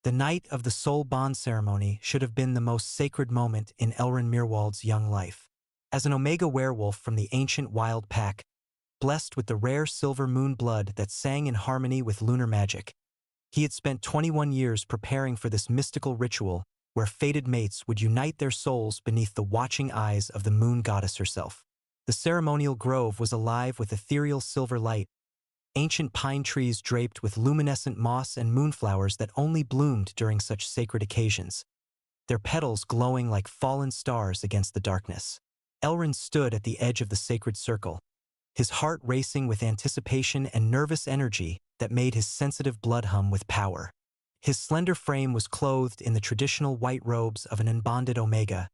The night of the soul bond ceremony should have been the most sacred moment in Elrin Mirwald's young life. As an Omega werewolf from the ancient wild pack, blessed with the rare silver moon blood that sang in harmony with lunar magic, he had spent 21 years preparing for this mystical ritual where fated mates would unite their souls beneath the watching eyes of the moon goddess herself. The ceremonial grove was alive with ethereal silver light, ancient pine trees draped with luminescent moss and moonflowers that only bloomed during such sacred occasions, their petals glowing like fallen stars against the darkness. Elrin stood at the edge of the sacred circle, his heart racing with anticipation and nervous energy that made his sensitive blood hum with power. His slender frame was clothed in the traditional white robes of an unbonded Omega,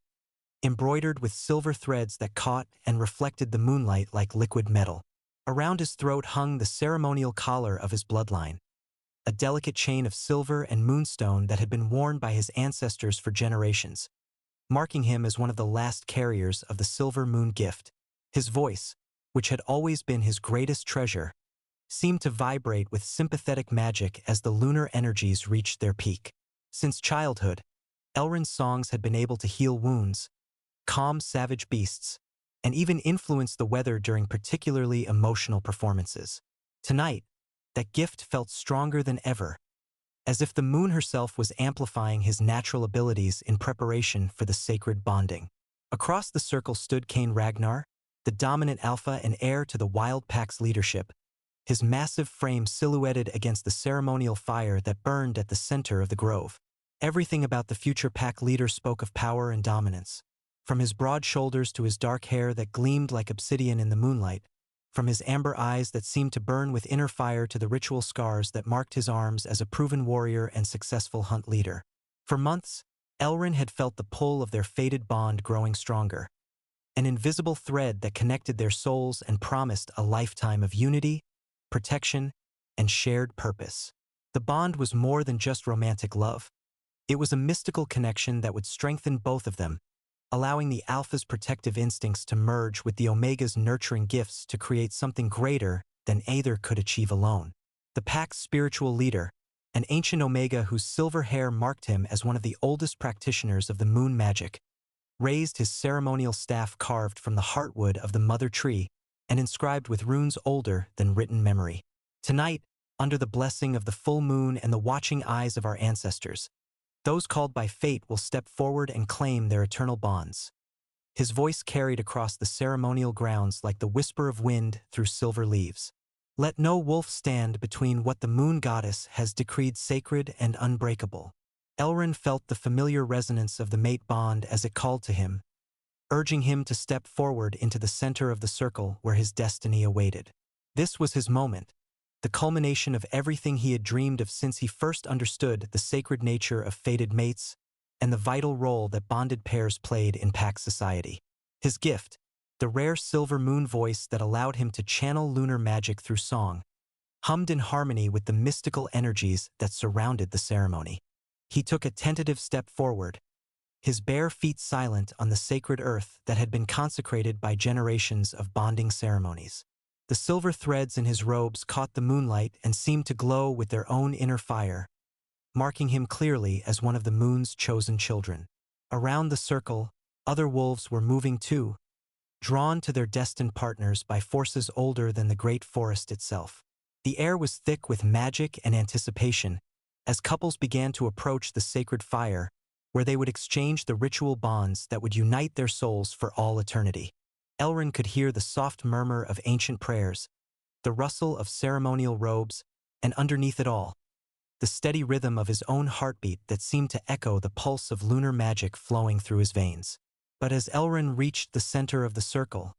embroidered with silver threads that caught and reflected the moonlight like liquid metal. Around his throat hung the ceremonial collar of his bloodline, a delicate chain of silver and moonstone that had been worn by his ancestors for generations, marking him as one of the last carriers of the silver moon gift. His voice, which had always been his greatest treasure, seemed to vibrate with sympathetic magic as the lunar energies reached their peak. Since childhood, Elrin's songs had been able to heal wounds, calm savage beasts, and even influence the weather during particularly emotional performances. Tonight, that gift felt stronger than ever, as if the moon herself was amplifying his natural abilities in preparation for the sacred bonding. Across the circle stood Cain Ragnar, the dominant alpha and heir to the wild pack's leadership, his massive frame silhouetted against the ceremonial fire that burned at the center of the grove. Everything about the future pack leader spoke of power and dominance. From his broad shoulders to his dark hair that gleamed like obsidian in the moonlight, from his amber eyes that seemed to burn with inner fire to the ritual scars that marked his arms as a proven warrior and successful hunt leader. For months, Elrin had felt the pull of their fated bond growing stronger, an invisible thread that connected their souls and promised a lifetime of unity, protection, and shared purpose. The bond was more than just romantic love. It was a mystical connection that would strengthen both of them, allowing the alpha's protective instincts to merge with the omega's nurturing gifts to create something greater than either could achieve alone. The pack's spiritual leader, an ancient omega whose silver hair marked him as one of the oldest practitioners of the moon magic, raised his ceremonial staff carved from the heartwood of the mother tree and inscribed with runes older than written memory. Tonight, under the blessing of the full moon and the watching eyes of our ancestors, those called by fate will step forward and claim their eternal bonds. His voice carried across the ceremonial grounds like the whisper of wind through silver leaves. Let no wolf stand between what the moon goddess has decreed sacred and unbreakable. Elrin felt the familiar resonance of the mate bond as it called to him, urging him to step forward into the center of the circle where his destiny awaited. This was his moment, the culmination of everything he had dreamed of since he first understood the sacred nature of fated mates and the vital role that bonded pairs played in pack society. His gift, the rare silver moon voice that allowed him to channel lunar magic through song, hummed in harmony with the mystical energies that surrounded the ceremony. He took a tentative step forward, his bare feet silent on the sacred earth that had been consecrated by generations of bonding ceremonies. The silver threads in his robes caught the moonlight and seemed to glow with their own inner fire, marking him clearly as one of the moon's chosen children. Around the circle, other wolves were moving too, drawn to their destined partners by forces older than the great forest itself. The air was thick with magic and anticipation as couples began to approach the sacred fire, where they would exchange the ritual bonds that would unite their souls for all eternity. Elrin could hear the soft murmur of ancient prayers, the rustle of ceremonial robes, and underneath it all, the steady rhythm of his own heartbeat that seemed to echo the pulse of lunar magic flowing through his veins. But as Elrin reached the center of the circle,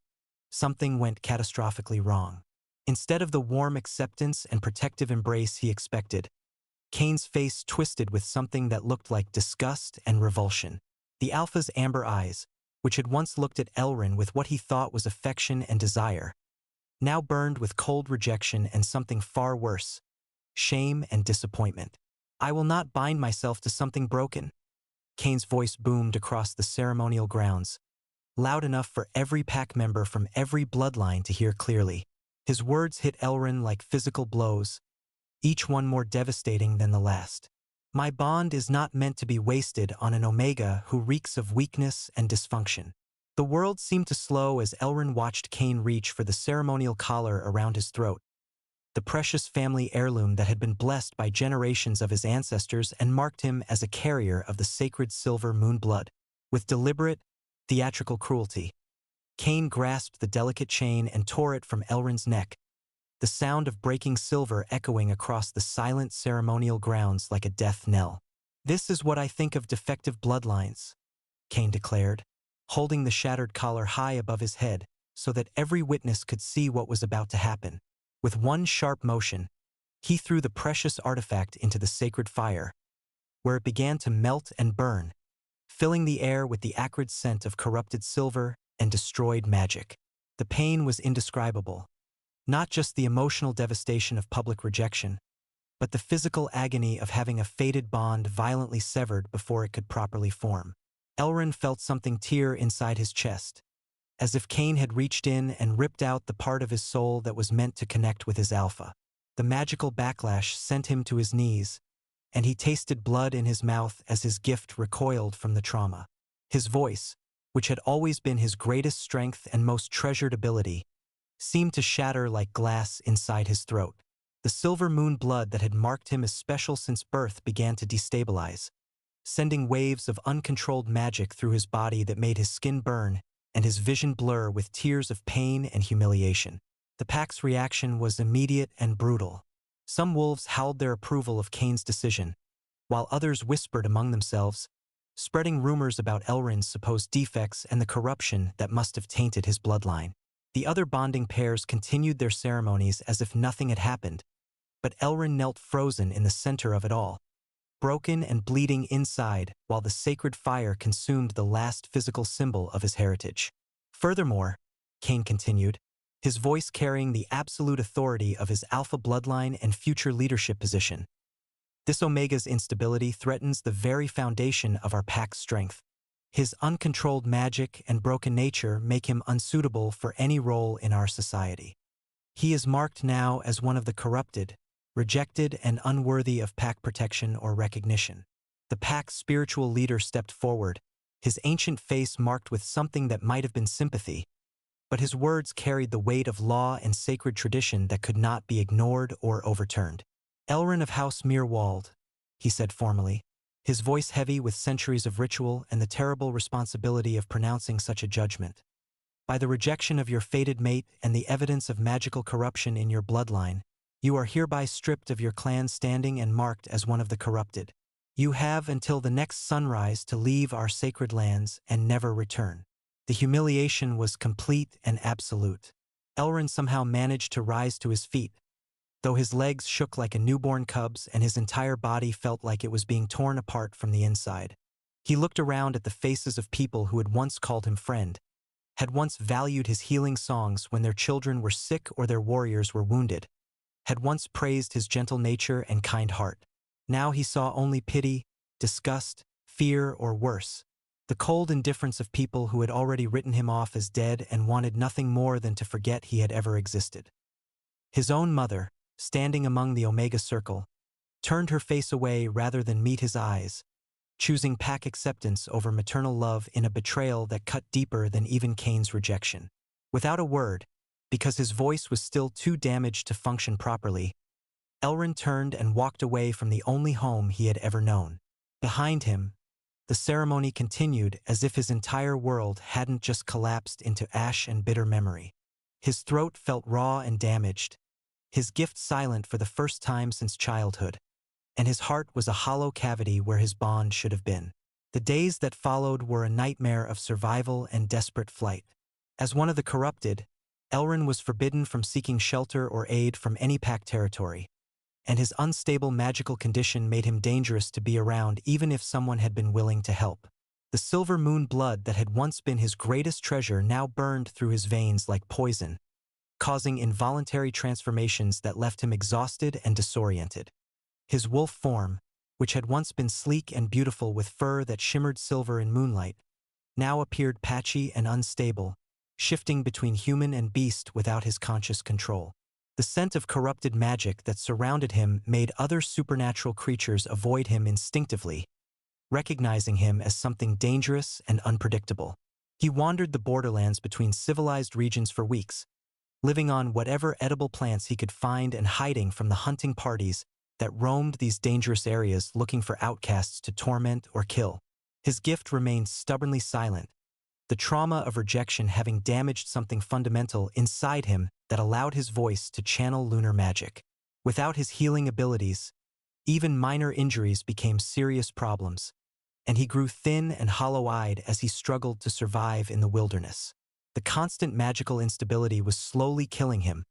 something went catastrophically wrong. Instead of the warm acceptance and protective embrace he expected, Cain's face twisted with something that looked like disgust and revulsion. The alpha's amber eyes, which had once looked at Elrin with what he thought was affection and desire, now burned with cold rejection and something far worse, shame and disappointment. I will not bind myself to something broken. Cain's voice boomed across the ceremonial grounds, loud enough for every pack member from every bloodline to hear clearly. His words hit Elrin like physical blows, each one more devastating than the last. My bond is not meant to be wasted on an Omega who reeks of weakness and dysfunction. The world seemed to slow as Elrin watched Cain reach for the ceremonial collar around his throat, the precious family heirloom that had been blessed by generations of his ancestors and marked him as a carrier of the sacred silver moon blood. With deliberate, theatrical cruelty, Cain grasped the delicate chain and tore it from Elrin's neck, the sound of breaking silver echoing across the silent ceremonial grounds like a death knell. "This is what I think of defective bloodlines," Cain declared, holding the shattered collar high above his head so that every witness could see what was about to happen. With one sharp motion, he threw the precious artifact into the sacred fire, where it began to melt and burn, filling the air with the acrid scent of corrupted silver and destroyed magic. The pain was indescribable, not just the emotional devastation of public rejection, but the physical agony of having a fated bond violently severed before it could properly form. Elrin felt something tear inside his chest, as if Cain had reached in and ripped out the part of his soul that was meant to connect with his alpha. The magical backlash sent him to his knees, and he tasted blood in his mouth as his gift recoiled from the trauma. His voice, which had always been his greatest strength and most treasured ability, seemed to shatter like glass inside his throat. The silver moon blood that had marked him as special since birth began to destabilize, sending waves of uncontrolled magic through his body that made his skin burn and his vision blur with tears of pain and humiliation. The pack's reaction was immediate and brutal. Some wolves howled their approval of Cain's decision, while others whispered among themselves, spreading rumors about Elrin's supposed defects and the corruption that must have tainted his bloodline. The other bonding pairs continued their ceremonies as if nothing had happened, but Elrin knelt frozen in the center of it all, broken and bleeding inside while the sacred fire consumed the last physical symbol of his heritage. Furthermore, Cain continued, his voice carrying the absolute authority of his alpha bloodline and future leadership position. This Omega's instability threatens the very foundation of our pack's strength. His uncontrolled magic and broken nature make him unsuitable for any role in our society. He is marked now as one of the corrupted, rejected and unworthy of pack protection or recognition. The pack's spiritual leader stepped forward, his ancient face marked with something that might have been sympathy, but his words carried the weight of law and sacred tradition that could not be ignored or overturned. "Elrin of House Mirwald," he said formally, his voice heavy with centuries of ritual and the terrible responsibility of pronouncing such a judgment. "By the rejection of your fated mate and the evidence of magical corruption in your bloodline, you are hereby stripped of your clan's standing and marked as one of the corrupted. You have until the next sunrise to leave our sacred lands and never return." The humiliation was complete and absolute. Elrin somehow managed to rise to his feet, though his legs shook like a newborn cub's and his entire body felt like it was being torn apart from the inside. He looked around at the faces of people who had once called him friend, had once valued his healing songs when their children were sick or their warriors were wounded, had once praised his gentle nature and kind heart. Now he saw only pity, disgust, fear, or worse, the cold indifference of people who had already written him off as dead and wanted nothing more than to forget he had ever existed. His own mother, standing among the Omega Circle, turned her face away rather than meet his eyes, choosing pack acceptance over maternal love in a betrayal that cut deeper than even Cain's rejection. Without a word, because his voice was still too damaged to function properly, Elrin turned and walked away from the only home he had ever known. Behind him, the ceremony continued as if his entire world hadn't just collapsed into ash and bitter memory. His throat felt raw and damaged, his gift silent for the first time since childhood, and his heart was a hollow cavity where his bond should have been. The days that followed were a nightmare of survival and desperate flight. As one of the corrupted, Elrin was forbidden from seeking shelter or aid from any pack territory, and his unstable magical condition made him dangerous to be around even if someone had been willing to help. The silver moon blood that had once been his greatest treasure now burned through his veins like poison, causing involuntary transformations that left him exhausted and disoriented. His wolf form, which had once been sleek and beautiful with fur that shimmered silver in moonlight, now appeared patchy and unstable, shifting between human and beast without his conscious control. The scent of corrupted magic that surrounded him made other supernatural creatures avoid him instinctively, recognizing him as something dangerous and unpredictable. He wandered the borderlands between civilized regions for weeks, living on whatever edible plants he could find and hiding from the hunting parties that roamed these dangerous areas looking for outcasts to torment or kill. His gift remained stubbornly silent, the trauma of rejection having damaged something fundamental inside him that allowed his voice to channel lunar magic. Without his healing abilities, even minor injuries became serious problems, and he grew thin and hollow-eyed as he struggled to survive in the wilderness. The constant magical instability was slowly killing him,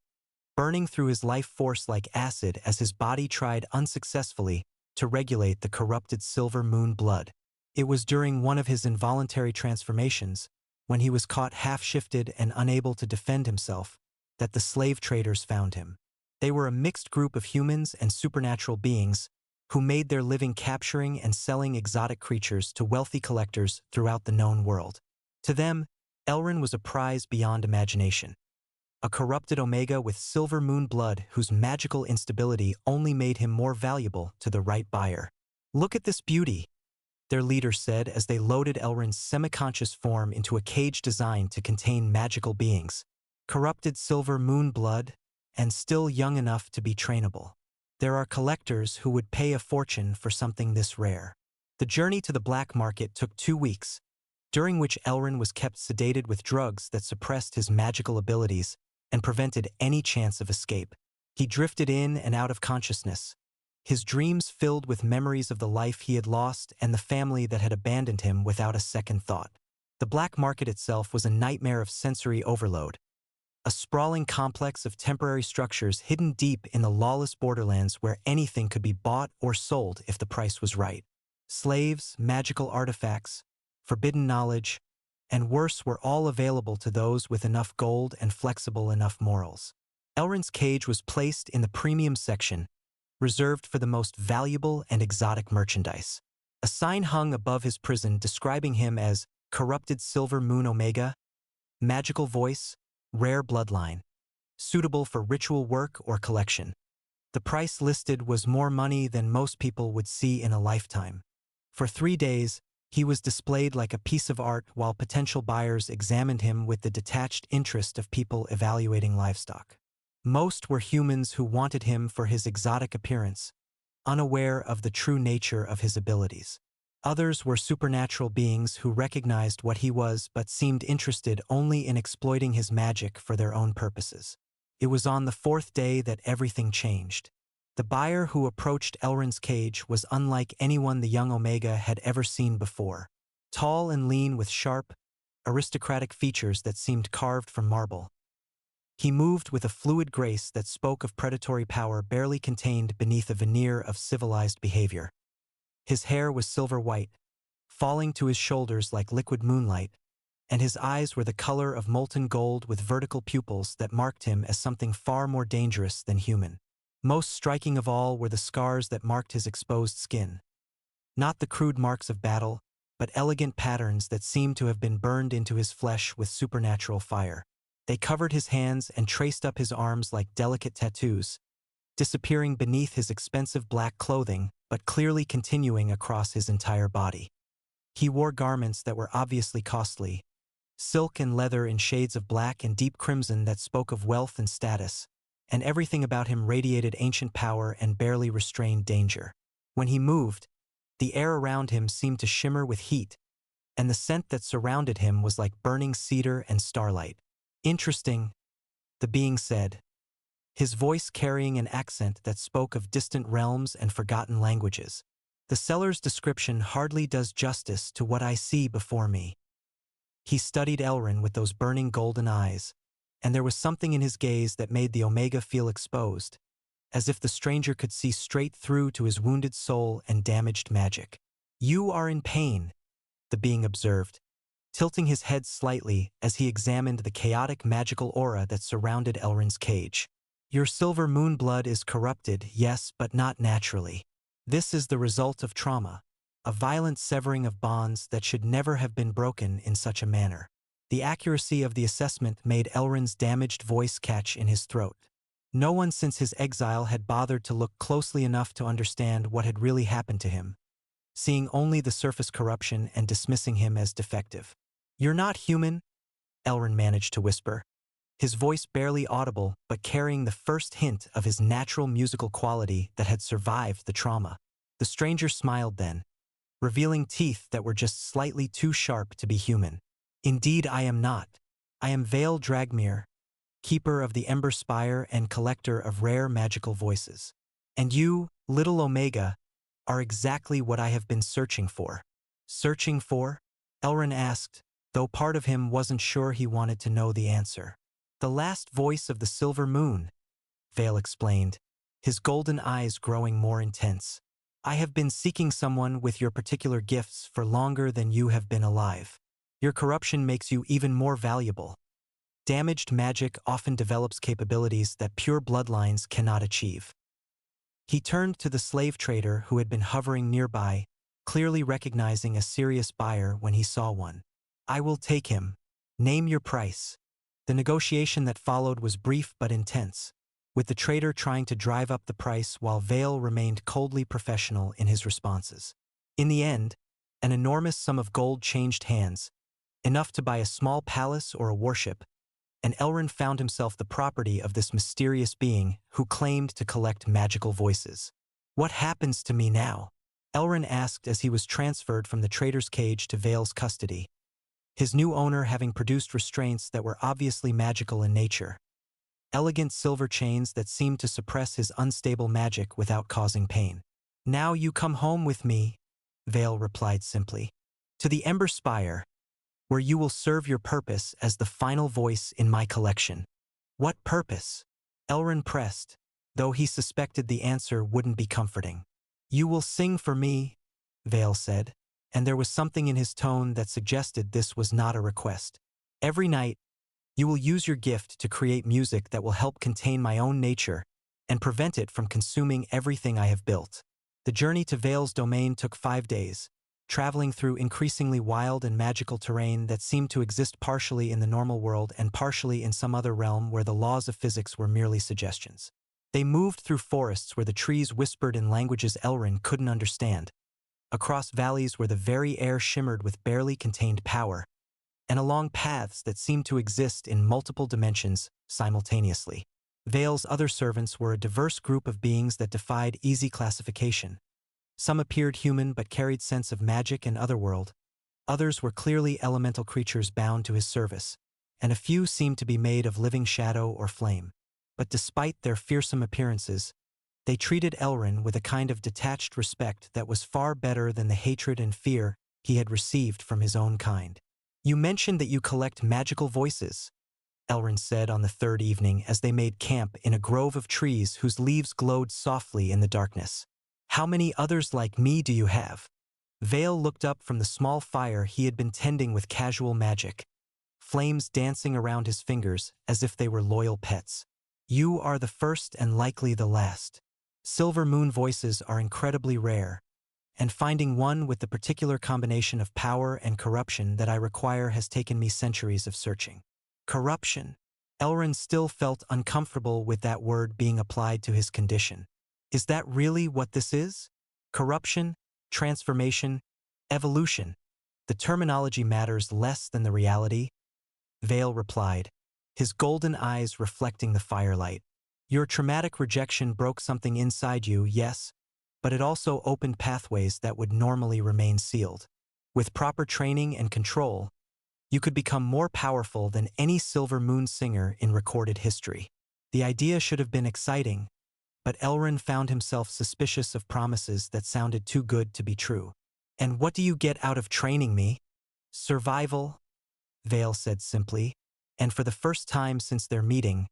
burning through his life force like acid as his body tried unsuccessfully to regulate the corrupted silver moon blood. It was during one of his involuntary transformations, when he was caught half-shifted and unable to defend himself, that the slave traders found him. They were a mixed group of humans and supernatural beings who made their living capturing and selling exotic creatures to wealthy collectors throughout the known world. To them, Elrin was a prize beyond imagination. A corrupted Omega with silver moon blood whose magical instability only made him more valuable to the right buyer. "Look at this beauty," their leader said as they loaded Elrin's semi-conscious form into a cage designed to contain magical beings. Corrupted silver moon blood, and still young enough to be trainable. There are collectors who would pay a fortune for something this rare. The journey to the black market took 2 weeks, during which Elrin was kept sedated with drugs that suppressed his magical abilities and prevented any chance of escape. He drifted in and out of consciousness, his dreams filled with memories of the life he had lost and the family that had abandoned him without a second thought. The black market itself was a nightmare of sensory overload, a sprawling complex of temporary structures hidden deep in the lawless borderlands where anything could be bought or sold if the price was right. Slaves, magical artifacts, forbidden knowledge, and worse were all available to those with enough gold and flexible enough morals. Elrin's cage was placed in the premium section, reserved for the most valuable and exotic merchandise. A sign hung above his prison describing him as Corrupted Silver Moon Omega, Magical Voice, Rare Bloodline, suitable for ritual work or collection. The price listed was more money than most people would see in a lifetime. For 3 days, he was displayed like a piece of art while potential buyers examined him with the detached interest of people evaluating livestock. Most were humans who wanted him for his exotic appearance, unaware of the true nature of his abilities. Others were supernatural beings who recognized what he was but seemed interested only in exploiting his magic for their own purposes. It was on the 4th day that everything changed. The buyer who approached Elrin's cage was unlike anyone the young Omega had ever seen before. Tall and lean with sharp, aristocratic features that seemed carved from marble. He moved with a fluid grace that spoke of predatory power barely contained beneath a veneer of civilized behavior. His hair was silver white, falling to his shoulders like liquid moonlight, and his eyes were the color of molten gold with vertical pupils that marked him as something far more dangerous than human. Most striking of all were the scars that marked his exposed skin. Not the crude marks of battle, but elegant patterns that seemed to have been burned into his flesh with supernatural fire. They covered his hands and traced up his arms like delicate tattoos, disappearing beneath his expensive black clothing, but clearly continuing across his entire body. He wore garments that were obviously costly, silk and leather in shades of black and deep crimson that spoke of wealth and status, and everything about him radiated ancient power and barely restrained danger. When he moved, the air around him seemed to shimmer with heat, and the scent that surrounded him was like burning cedar and starlight. "Interesting," the being said, his voice carrying an accent that spoke of distant realms and forgotten languages. "The seller's description hardly does justice to what I see before me." He studied Elrin with those burning golden eyes, and there was something in his gaze that made the Omega feel exposed, as if the stranger could see straight through to his wounded soul and damaged magic. "You are in pain," the being observed, tilting his head slightly as he examined the chaotic magical aura that surrounded Elrin's cage. "Your silver moon blood is corrupted, yes, but not naturally. This is the result of trauma, a violent severing of bonds that should never have been broken in such a manner." The accuracy of the assessment made Elrin's damaged voice catch in his throat. No one since his exile had bothered to look closely enough to understand what had really happened to him, seeing only the surface corruption and dismissing him as defective. "You're not human," Elrin managed to whisper, his voice barely audible but carrying the first hint of his natural musical quality that had survived the trauma. The stranger smiled then, revealing teeth that were just slightly too sharp to be human. "Indeed I am not. I am Vale Dragmere, keeper of the Ember Spire and collector of rare magical voices. And you, little Omega, are exactly what I have been searching for." "Searching for?" Elrin asked, though part of him wasn't sure he wanted to know the answer. "The last voice of the Silver Moon," Vale explained, his golden eyes growing more intense. "I have been seeking someone with your particular gifts for longer than you have been alive. Your corruption makes you even more valuable. Damaged magic often develops capabilities that pure bloodlines cannot achieve." He turned to the slave trader who had been hovering nearby, clearly recognizing a serious buyer when he saw one. "I will take him. Name your price." The negotiation that followed was brief but intense, with the trader trying to drive up the price while Vale remained coldly professional in his responses. In the end, an enormous sum of gold changed hands, enough to buy a small palace or a warship, and Elrin found himself the property of this mysterious being who claimed to collect magical voices. "What happens to me now?" Elrin asked as he was transferred from the trader's cage to Vale's custody, his new owner having produced restraints that were obviously magical in nature. Elegant silver chains that seemed to suppress his unstable magic without causing pain. "Now you come home with me," Vale replied simply, "to the Ember Spire, where you will serve your purpose as the final voice in my collection." "What purpose?" Elrin pressed, though he suspected the answer wouldn't be comforting. "You will sing for me," Vale said, and there was something in his tone that suggested this was not a request. "Every night, you will use your gift to create music that will help contain my own nature and prevent it from consuming everything I have built." The journey to Vale's domain took 5 days, traveling through increasingly wild and magical terrain that seemed to exist partially in the normal world and partially in some other realm where the laws of physics were merely suggestions. They moved through forests where the trees whispered in languages Elrin couldn't understand, across valleys where the very air shimmered with barely contained power, and along paths that seemed to exist in multiple dimensions simultaneously. Vale's other servants were a diverse group of beings that defied easy classification. Some appeared human but carried sense of magic and otherworld. Others were clearly elemental creatures bound to his service, and a few seemed to be made of living shadow or flame. But despite their fearsome appearances, they treated Elrin with a kind of detached respect that was far better than the hatred and fear he had received from his own kind. "You mentioned that you collect magical voices," Elrin said on the third evening as they made camp in a grove of trees whose leaves glowed softly in the darkness. "How many others like me do you have?" Vale looked up from the small fire he had been tending with casual magic, flames dancing around his fingers as if they were loyal pets. "You are the first and likely the last. Silver Moon voices are incredibly rare, and finding one with the particular combination of power and corruption that I require has taken me centuries of searching." Corruption. Elrin still felt uncomfortable with that word being applied to his condition. Is that really what this is? Corruption, transformation, evolution. The terminology matters less than the reality, Vale replied, his golden eyes reflecting the firelight. Your traumatic rejection broke something inside you, yes, but it also opened pathways that would normally remain sealed. With proper training and control, you could become more powerful than any Silver Moon singer in recorded history. The idea should have been exciting, but Elrin found himself suspicious of promises that sounded too good to be true. "And what do you get out of training me?" "Survival," Vale said simply, and for the first time since their meeting,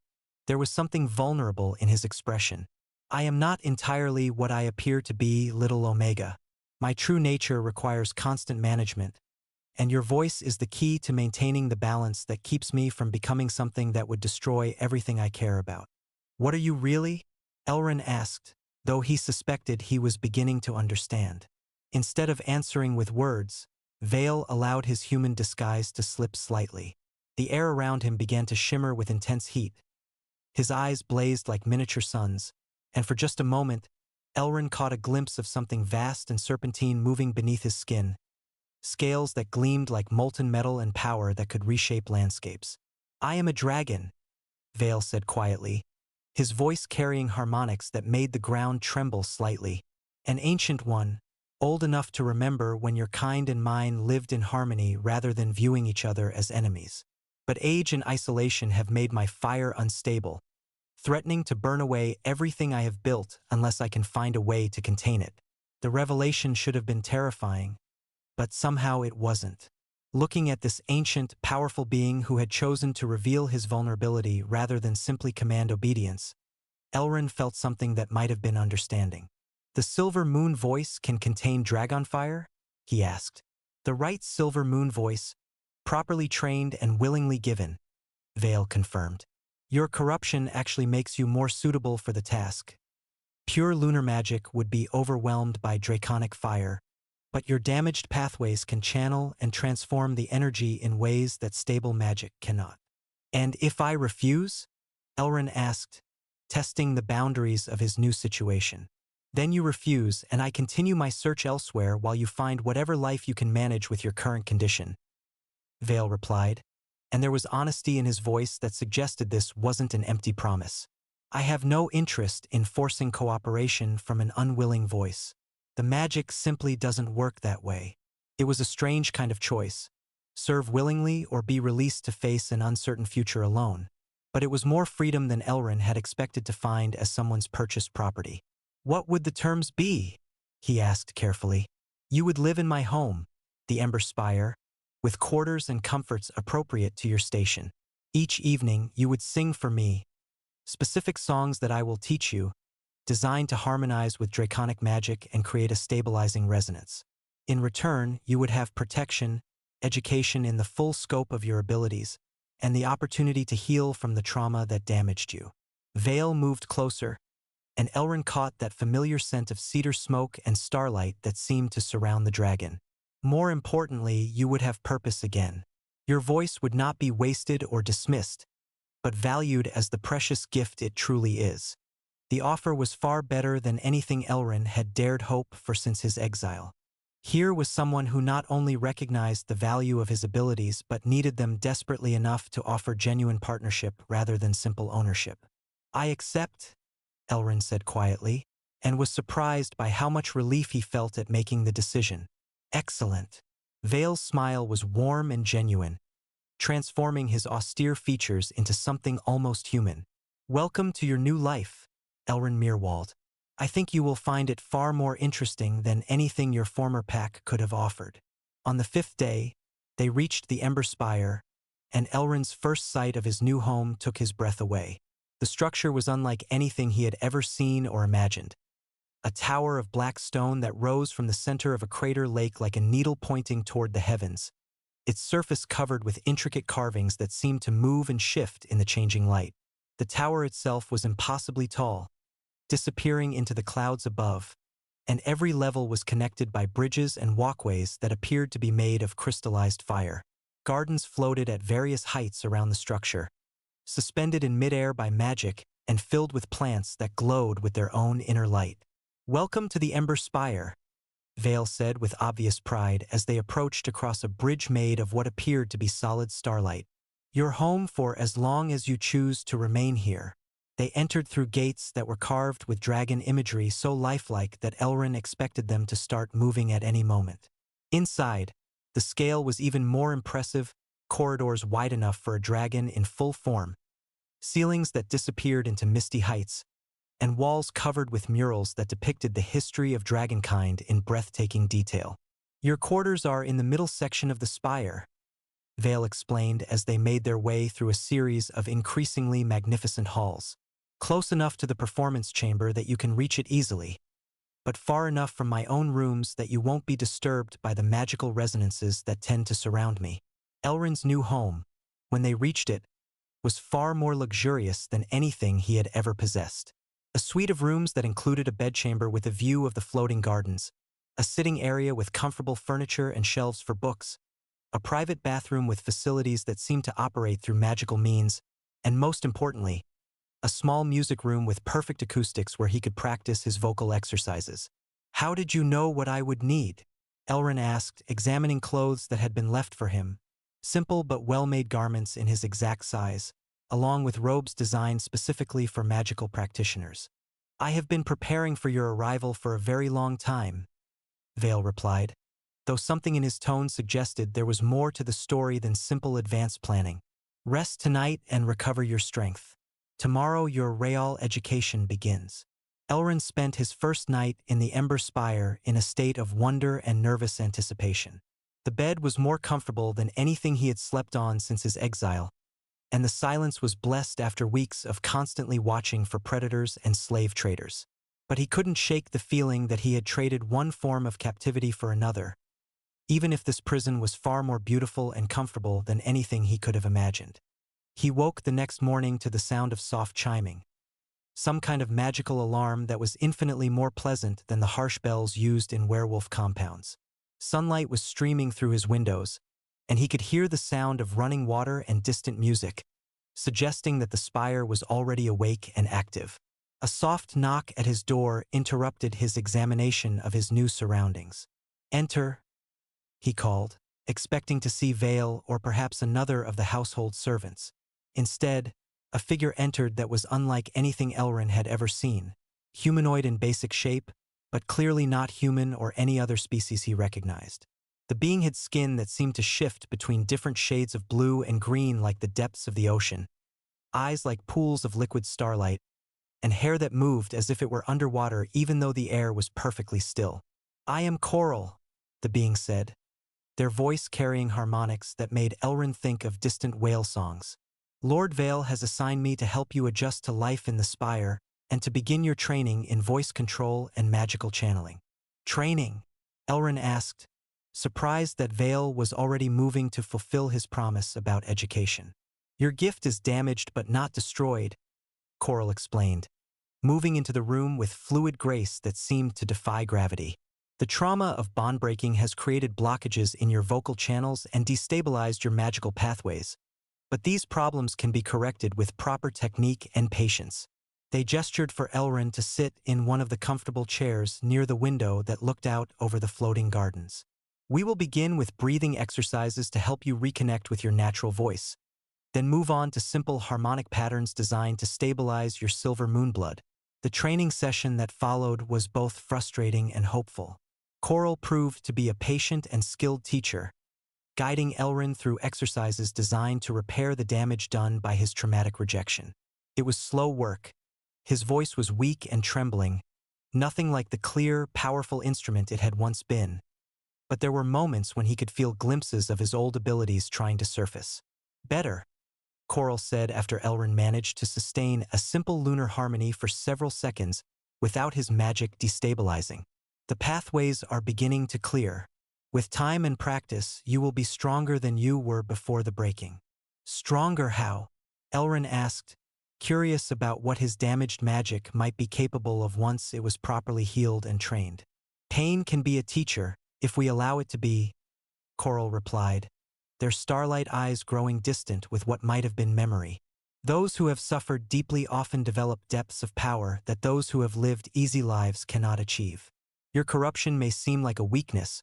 there was something vulnerable in his expression. "I am not entirely what I appear to be, little Omega. My true nature requires constant management, and your voice is the key to maintaining the balance that keeps me from becoming something that would destroy everything I care about." "What are you really?" Elrin asked, though he suspected he was beginning to understand. Instead of answering with words, Vale allowed his human disguise to slip slightly. The air around him began to shimmer with intense heat, His eyes blazed like miniature suns, and for just a moment, Elrin caught a glimpse of something vast and serpentine moving beneath his skin, scales that gleamed like molten metal and power that could reshape landscapes. "I am a dragon," Vale said quietly, his voice carrying harmonics that made the ground tremble slightly. "An ancient one, old enough to remember when your kind and mine lived in harmony rather than viewing each other as enemies. But age and isolation have made my fire unstable, threatening to burn away everything I have built unless I can find a way to contain it." The revelation should have been terrifying, but somehow it wasn't. Looking at this ancient, powerful being who had chosen to reveal his vulnerability rather than simply command obedience, Elrin felt something that might have been understanding. "The Silver Moon voice can contain dragon fire?" he asked. "The right Silver Moon voice, properly trained and willingly given," Vale confirmed. "Your corruption actually makes you more suitable for the task. Pure lunar magic would be overwhelmed by draconic fire, but your damaged pathways can channel and transform the energy in ways that stable magic cannot." "And if I refuse?" Elrin asked, testing the boundaries of his new situation. "Then you refuse, and I continue my search elsewhere while you find whatever life you can manage with your current condition," Vale replied, and there was honesty in his voice that suggested this wasn't an empty promise. "I have no interest in forcing cooperation from an unwilling voice. The magic simply doesn't work that way." It was a strange kind of choice: serve willingly or be released to face an uncertain future alone. But it was more freedom than Elrin had expected to find as someone's purchased property. "What would the terms be?" he asked carefully. "You would live in my home, the Ember Spire, with quarters and comforts appropriate to your station. Each evening you would sing for me specific songs that I will teach you, designed to harmonize with draconic magic and create a stabilizing resonance. In return, you would have protection, education in the full scope of your abilities, and the opportunity to heal from the trauma that damaged you." Vale moved closer, and Elrin caught that familiar scent of cedar smoke and starlight that seemed to surround the dragon. "More importantly, you would have purpose again. Your voice would not be wasted or dismissed, but valued as the precious gift it truly is." The offer was far better than anything Elrin had dared hope for since his exile. Here was someone who not only recognized the value of his abilities but needed them desperately enough to offer genuine partnership rather than simple ownership. "I accept," Elrin said quietly, and was surprised by how much relief he felt at making the decision. "Excellent." Vale's smile was warm and genuine, transforming his austere features into something almost human. "Welcome to your new life, Elrin Mirwald. I think you will find it far more interesting than anything your former pack could have offered." On the 5th day, they reached the Ember Spire, and Elrin's first sight of his new home took his breath away. The structure was unlike anything he had ever seen or imagined. A tower of black stone that rose from the center of a crater lake like a needle pointing toward the heavens, its surface covered with intricate carvings that seemed to move and shift in the changing light. The tower itself was impossibly tall, disappearing into the clouds above, and every level was connected by bridges and walkways that appeared to be made of crystallized fire. Gardens floated at various heights around the structure, suspended in midair by magic and filled with plants that glowed with their own inner light. "Welcome to the Ember Spire," Vale said with obvious pride as they approached across a bridge made of what appeared to be solid starlight. "Your home for as long as you choose to remain here." They entered through gates that were carved with dragon imagery so lifelike that Elrin expected them to start moving at any moment. Inside, the scale was even more impressive, corridors wide enough for a dragon in full form, ceilings that disappeared into misty heights, and walls covered with murals that depicted the history of dragonkind in breathtaking detail. "Your quarters are in the middle section of the spire," Vale explained as they made their way through a series of increasingly magnificent halls. "Close enough to the performance chamber that you can reach it easily, but far enough from my own rooms that you won't be disturbed by the magical resonances that tend to surround me." Elrin's new home, when they reached it, was far more luxurious than anything he had ever possessed. A suite of rooms that included a bedchamber with a view of the floating gardens, a sitting area with comfortable furniture and shelves for books, a private bathroom with facilities that seemed to operate through magical means, and most importantly, a small music room with perfect acoustics where he could practice his vocal exercises. "How did you know what I would need?" Elrin asked, examining clothes that had been left for him. Simple but well-made garments in his exact size, along with robes designed specifically for magical practitioners. "I have been preparing for your arrival for a very long time," Vale replied, though something in his tone suggested there was more to the story than simple advanced planning. "Rest tonight and recover your strength. Tomorrow your real education begins." Elrin spent his first night in the Ember Spire in a state of wonder and nervous anticipation. The bed was more comfortable than anything he had slept on since his exile, and the silence was blessed after weeks of constantly watching for predators and slave traders. But he couldn't shake the feeling that he had traded one form of captivity for another, even if this prison was far more beautiful and comfortable than anything he could have imagined. He woke the next morning to the sound of soft chiming, some kind of magical alarm that was infinitely more pleasant than the harsh bells used in werewolf compounds. Sunlight was streaming through his windows, and he could hear the sound of running water and distant music, suggesting that the spire was already awake and active. A soft knock at his door interrupted his examination of his new surroundings. "Enter," he called, expecting to see Vale or perhaps another of the household servants. Instead, a figure entered that was unlike anything Elrin had ever seen. Humanoid in basic shape, but clearly not human or any other species he recognized. The being had skin that seemed to shift between different shades of blue and green like the depths of the ocean, eyes like pools of liquid starlight, and hair that moved as if it were underwater even though the air was perfectly still. "I am Coral," the being said, their voice carrying harmonics that made Elrin think of distant whale songs. "Lord Vale has assigned me to help you adjust to life in the spire and to begin your training in voice control and magical channeling." "Training?" Elrin asked, surprised that Vale was already moving to fulfill his promise about education. "Your gift is damaged but not destroyed," Coral explained, moving into the room with fluid grace that seemed to defy gravity. "The trauma of bond breaking has created blockages in your vocal channels and destabilized your magical pathways. But these problems can be corrected with proper technique and patience." They gestured for Elrin to sit in one of the comfortable chairs near the window that looked out over the floating gardens. "We will begin with breathing exercises to help you reconnect with your natural voice, then move on to simple harmonic patterns designed to stabilize your silver moonblood." The training session that followed was both frustrating and hopeful. Coral proved to be a patient and skilled teacher, guiding Elrin through exercises designed to repair the damage done by his traumatic rejection. It was slow work. His voice was weak and trembling, nothing like the clear, powerful instrument it had once been. But there were moments when he could feel glimpses of his old abilities trying to surface. "Better," Coral said after Elrin managed to sustain a simple lunar harmony for several seconds without his magic destabilizing. "The pathways are beginning to clear. With time and practice, you will be stronger than you were before the breaking." "Stronger how?" Elrin asked, curious about what his damaged magic might be capable of once it was properly healed and trained. "Pain can be a teacher, if we allow it to be," Coral replied, their starlight eyes growing distant with what might have been memory. "Those who have suffered deeply often develop depths of power that those who have lived easy lives cannot achieve. Your corruption may seem like a weakness,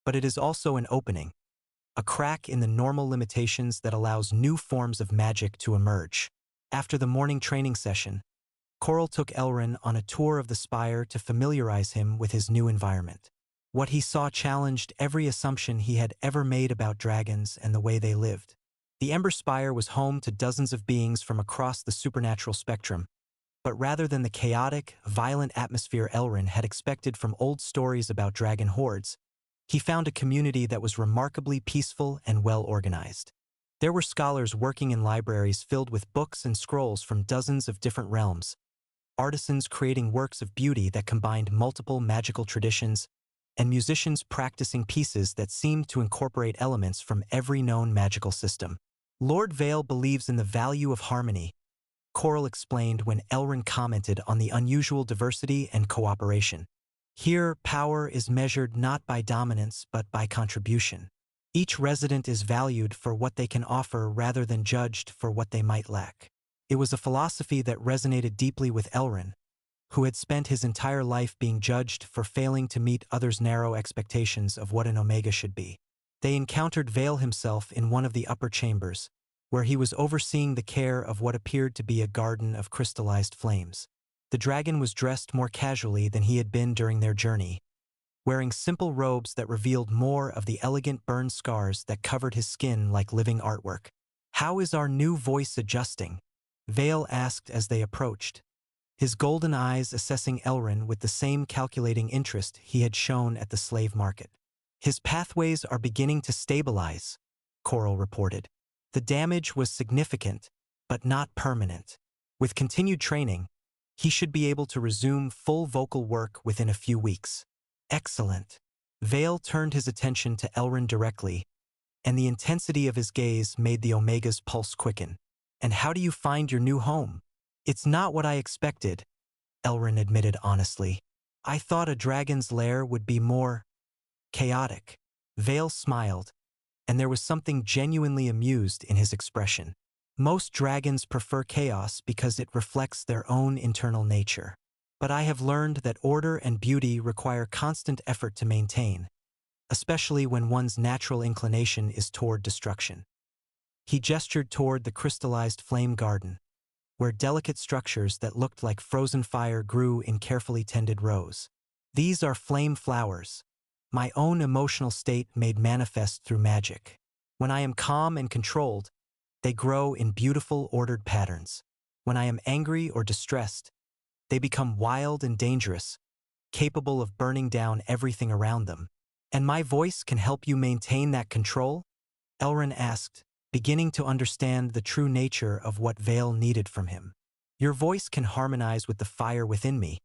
but it is also an opening, a crack in the normal limitations that allows new forms of magic to emerge." After the morning training session, Coral took Elrin on a tour of the spire to familiarize him with his new environment. What he saw challenged every assumption he had ever made about dragons and the way they lived. The Ember Spire was home to dozens of beings from across the supernatural spectrum, but rather than the chaotic, violent atmosphere Elrin had expected from old stories about dragon hordes, he found a community that was remarkably peaceful and well-organized. There were scholars working in libraries filled with books and scrolls from dozens of different realms, artisans creating works of beauty that combined multiple magical traditions, and musicians practicing pieces that seemed to incorporate elements from every known magical system. "Lord Vale believes in the value of harmony," Coral explained when Elrin commented on the unusual diversity and cooperation. "Here, power is measured not by dominance but by contribution. Each resident is valued for what they can offer rather than judged for what they might lack." It was a philosophy that resonated deeply with Elrin, who had spent his entire life being judged for failing to meet others' narrow expectations of what an Omega should be. They encountered Vale himself in one of the upper chambers, where he was overseeing the care of what appeared to be a garden of crystallized flames. The dragon was dressed more casually than he had been during their journey, wearing simple robes that revealed more of the elegant burn scars that covered his skin like living artwork. "How is our new voice adjusting?" Vale asked as they approached, his golden eyes assessing Elrin with the same calculating interest he had shown at the slave market. "His pathways are beginning to stabilize," Coral reported. "The damage was significant, but not permanent. With continued training, he should be able to resume full vocal work within a few weeks." "Excellent." Vale turned his attention to Elrin directly, and the intensity of his gaze made the Omega's pulse quicken. "And how do you find your new home?" "It's not what I expected," Elrin admitted honestly. "I thought a dragon's lair would be more chaotic." Vale smiled, and there was something genuinely amused in his expression. "Most dragons prefer chaos because it reflects their own internal nature. But I have learned that order and beauty require constant effort to maintain, especially when one's natural inclination is toward destruction." He gestured toward the crystallized flame garden, where delicate structures that looked like frozen fire grew in carefully tended rows. "These are flame flowers, my own emotional state made manifest through magic. When I am calm and controlled, they grow in beautiful, ordered patterns. When I am angry or distressed, they become wild and dangerous, capable of burning down everything around them." "And my voice can help you maintain that control?" Elrin asked, beginning to understand the true nature of what Vale needed from him. "Your voice can harmonize with the fire within me,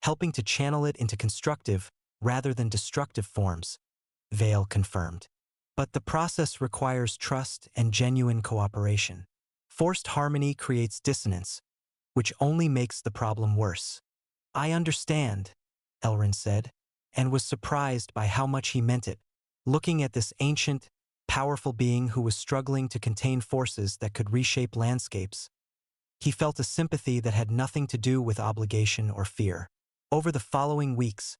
helping to channel it into constructive rather than destructive forms," Vale confirmed. "But the process requires trust and genuine cooperation. Forced harmony creates dissonance, which only makes the problem worse." "I understand," Elrin said, and was surprised by how much he meant it, looking at this ancient, powerful being who was struggling to contain forces that could reshape landscapes. He felt a sympathy that had nothing to do with obligation or fear. Over the following weeks,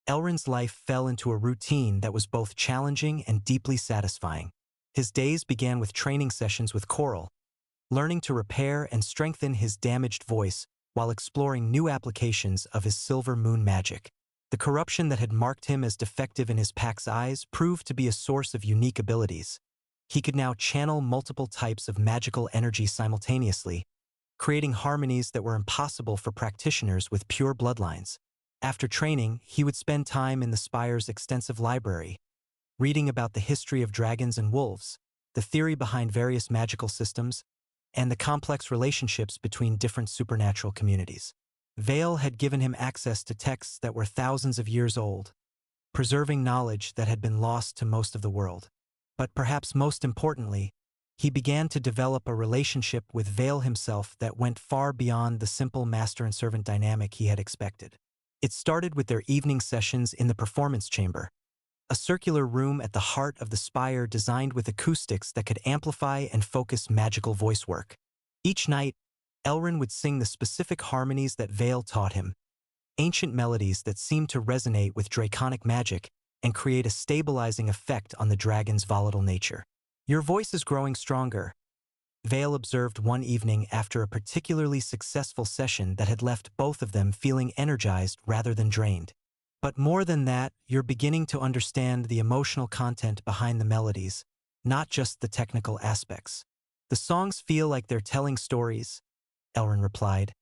Elrin's life fell into a routine that was both challenging and deeply satisfying. His days began with training sessions with Coral, learning to repair and strengthen his damaged voice while exploring new applications of his silver moon magic. The corruption that had marked him as defective in his pack's eyes proved to be a source of unique abilities. He could now channel multiple types of magical energy simultaneously, creating harmonies that were impossible for practitioners with pure bloodlines. After training, he would spend time in the Spire's extensive library, reading about the history of dragons and wolves, the theory behind various magical systems, and the complex relationships between different supernatural communities. Vale had given him access to texts that were thousands of years old, preserving knowledge that had been lost to most of the world. But perhaps most importantly, he began to develop a relationship with Vale himself that went far beyond the simple master and servant dynamic he had expected. It started with their evening sessions in the performance chamber, a circular room at the heart of the spire designed with acoustics that could amplify and focus magical voice work. Each night, Elrin would sing the specific harmonies that Vale taught him, ancient melodies that seemed to resonate with draconic magic and create a stabilizing effect on the dragon's volatile nature. "Your voice is growing stronger," Vale observed one evening after a particularly successful session that had left both of them feeling energized rather than drained. "But more than that, you're beginning to understand the emotional content behind the melodies, not just the technical aspects. The songs feel like they're telling stories," Elrin replied,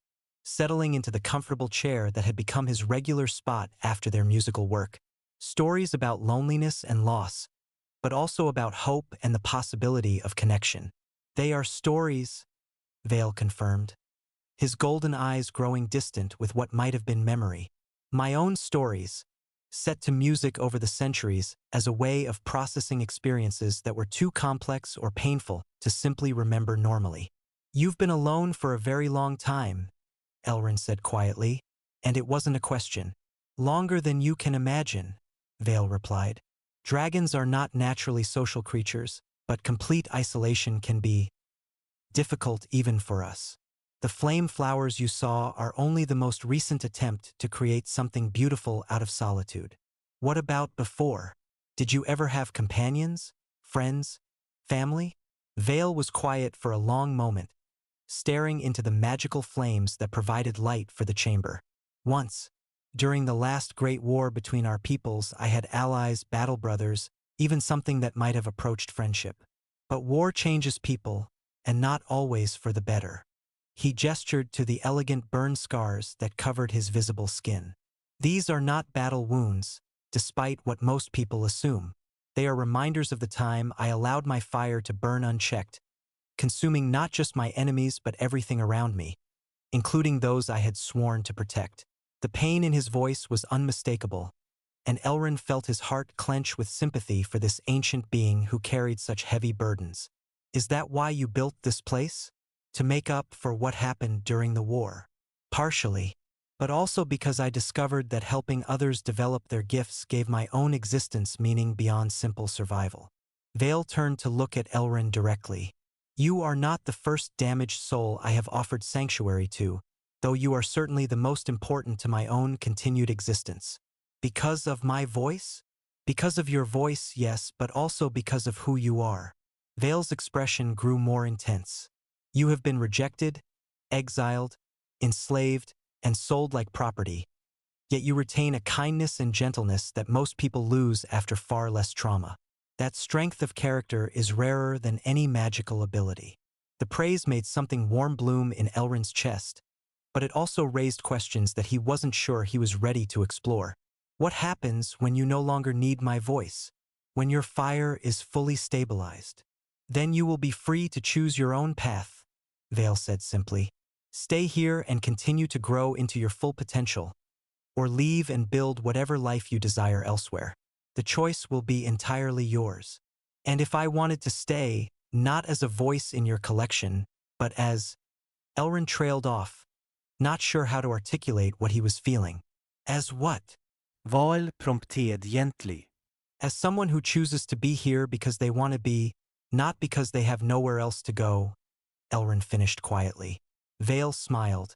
settling into the comfortable chair that had become his regular spot after their musical work. "Stories about loneliness and loss, but also about hope and the possibility of connection." "They are stories," Vale confirmed, his golden eyes growing distant with what might have been memory. "My own stories, set to music over the centuries as a way of processing experiences that were too complex or painful to simply remember normally." "You've been alone for a very long time," Elrin said quietly, and it wasn't a question. "Longer than you can imagine," Vale replied. "Dragons are not naturally social creatures, but complete isolation can be difficult even for us." The flame flowers you saw are only the most recent attempt to create something beautiful out of solitude. What about before? Did you ever have companions, friends, family? Vale was quiet for a long moment, staring into the magical flames that provided light for the chamber. Once, during the last great war between our peoples, I had allies, battle brothers, even something that might have approached friendship. But war changes people, and not always for the better. He gestured to the elegant burn scars that covered his visible skin. These are not battle wounds, despite what most people assume. They are reminders of the time I allowed my fire to burn unchecked, consuming not just my enemies but everything around me, including those I had sworn to protect. The pain in his voice was unmistakable, and Elrin felt his heart clench with sympathy for this ancient being who carried such heavy burdens. Is that why you built this place? To make up for what happened during the war? Partially, but also because I discovered that helping others develop their gifts gave my own existence meaning beyond simple survival. Vale turned to look at Elrin directly. You are not the first damaged soul I have offered sanctuary to, though you are certainly the most important to my own continued existence. Because of my voice? Because of your voice, yes, but also because of who you are. Vale's expression grew more intense. You have been rejected, exiled, enslaved, and sold like property, yet you retain a kindness and gentleness that most people lose after far less trauma. That strength of character is rarer than any magical ability. The praise made something warm bloom in Elrin's chest, but it also raised questions that he wasn't sure he was ready to explore. What happens when you no longer need my voice? When your fire is fully stabilized? Then you will be free to choose your own path, Vale said simply. Stay here and continue to grow into your full potential, or leave and build whatever life you desire elsewhere. The choice will be entirely yours. And if I wanted to stay, not as a voice in your collection, but as... Elrin trailed off, not sure how to articulate what he was feeling. As what? Val prompted gently. As someone who chooses to be here because they want to be, not because they have nowhere else to go, Elrin finished quietly. Vale smiled,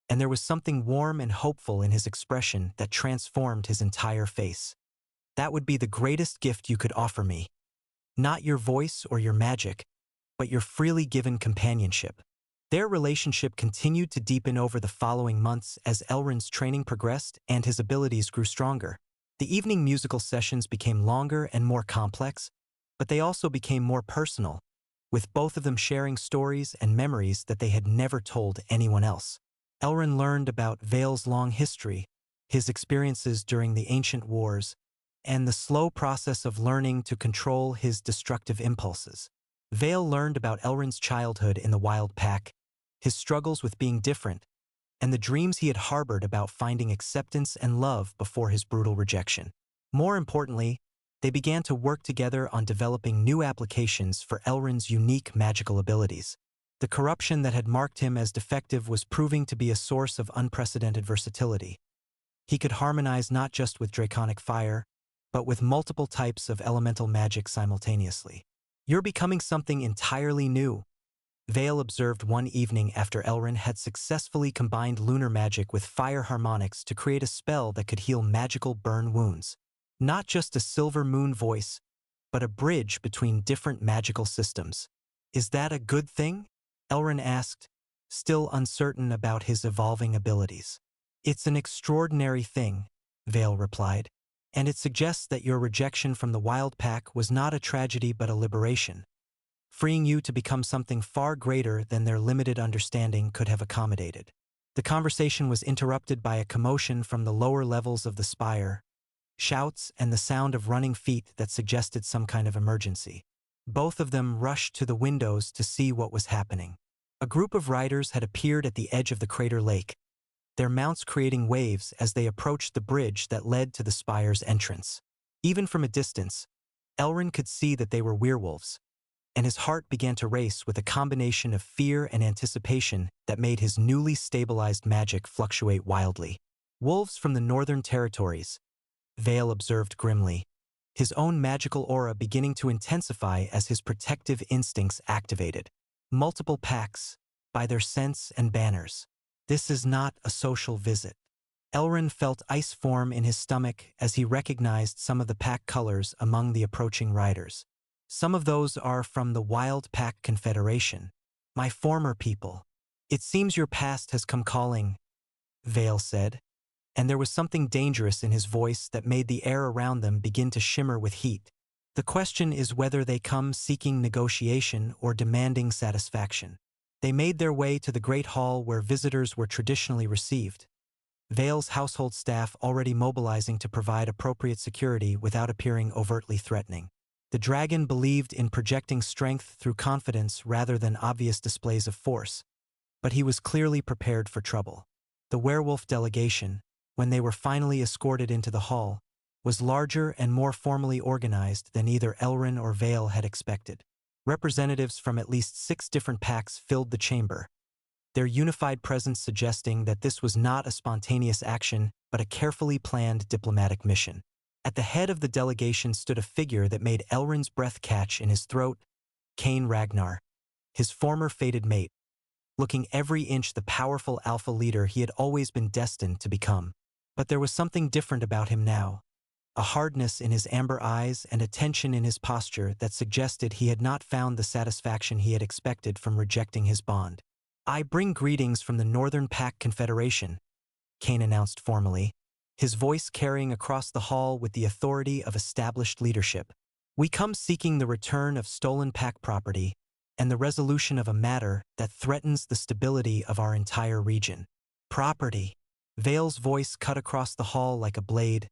and there was something warm and hopeful in his expression that transformed his entire face. That would be the greatest gift you could offer me. Not your voice or your magic, but your freely given companionship. Their relationship continued to deepen over the following months as Elrin's training progressed and his abilities grew stronger. The evening musical sessions became longer and more complex, but they also became more personal, with both of them sharing stories and memories that they had never told anyone else. Elrin learned about Vale's long history, his experiences during the ancient wars, and the slow process of learning to control his destructive impulses. Vale learned about Elrin's childhood in the wild pack, his struggles with being different, and the dreams he had harbored about finding acceptance and love before his brutal rejection. More importantly, they began to work together on developing new applications for Elrin's unique magical abilities. The corruption that had marked him as defective was proving to be a source of unprecedented versatility. He could harmonize not just with draconic fire, but with multiple types of elemental magic simultaneously. You're becoming something entirely new, Vale observed one evening after Elrin had successfully combined lunar magic with fire harmonics to create a spell that could heal magical burn wounds. Not just a silver moon voice, but a bridge between different magical systems. Is that a good thing? Elrin asked, still uncertain about his evolving abilities. It's an extraordinary thing, Vale replied, and it suggests that your rejection from the wild pack was not a tragedy but a liberation, freeing you to become something far greater than their limited understanding could have accommodated. The conversation was interrupted by a commotion from the lower levels of the spire, shouts and the sound of running feet that suggested some kind of emergency. Both of them rushed to the windows to see what was happening. A group of riders had appeared at the edge of the crater lake, their mounts creating waves as they approached the bridge that led to the spire's entrance. Even from a distance, Elrin could see that they were werewolves, and his heart began to race with a combination of fear and anticipation that made his newly stabilized magic fluctuate wildly. Wolves from the northern territories, Vale observed grimly, his own magical aura beginning to intensify as his protective instincts activated. Multiple packs, by their scents and banners. This is not a social visit. Elrin felt ice form in his stomach as he recognized some of the pack colors among the approaching riders. Some of those are from the Wild Pack Confederation, my former people. It seems your past has come calling, Vale said, and there was something dangerous in his voice that made the air around them begin to shimmer with heat. The question is whether they come seeking negotiation or demanding satisfaction. They made their way to the great hall where visitors were traditionally received, Vale's household staff already mobilizing to provide appropriate security without appearing overtly threatening. The dragon believed in projecting strength through confidence rather than obvious displays of force, but he was clearly prepared for trouble. The werewolf delegation, when they were finally escorted into the hall, was larger and more formally organized than either Elrin or Vale had expected. Representatives from at least 6 different packs filled the chamber, their unified presence suggesting that this was not a spontaneous action but a carefully planned diplomatic mission. At the head of the delegation stood a figure that made Elrin's breath catch in his throat, Cain Ragnar, his former fated mate, looking every inch the powerful alpha leader he had always been destined to become. But there was something different about him now, a hardness in his amber eyes and a tension in his posture that suggested he had not found the satisfaction he had expected from rejecting his bond. I bring greetings from the Northern Pack Confederation, Cain announced formally, his voice carrying across the hall with the authority of established leadership. We come seeking the return of stolen pack property and the resolution of a matter that threatens the stability of our entire region. Property. Vale's voice cut across the hall like a blade,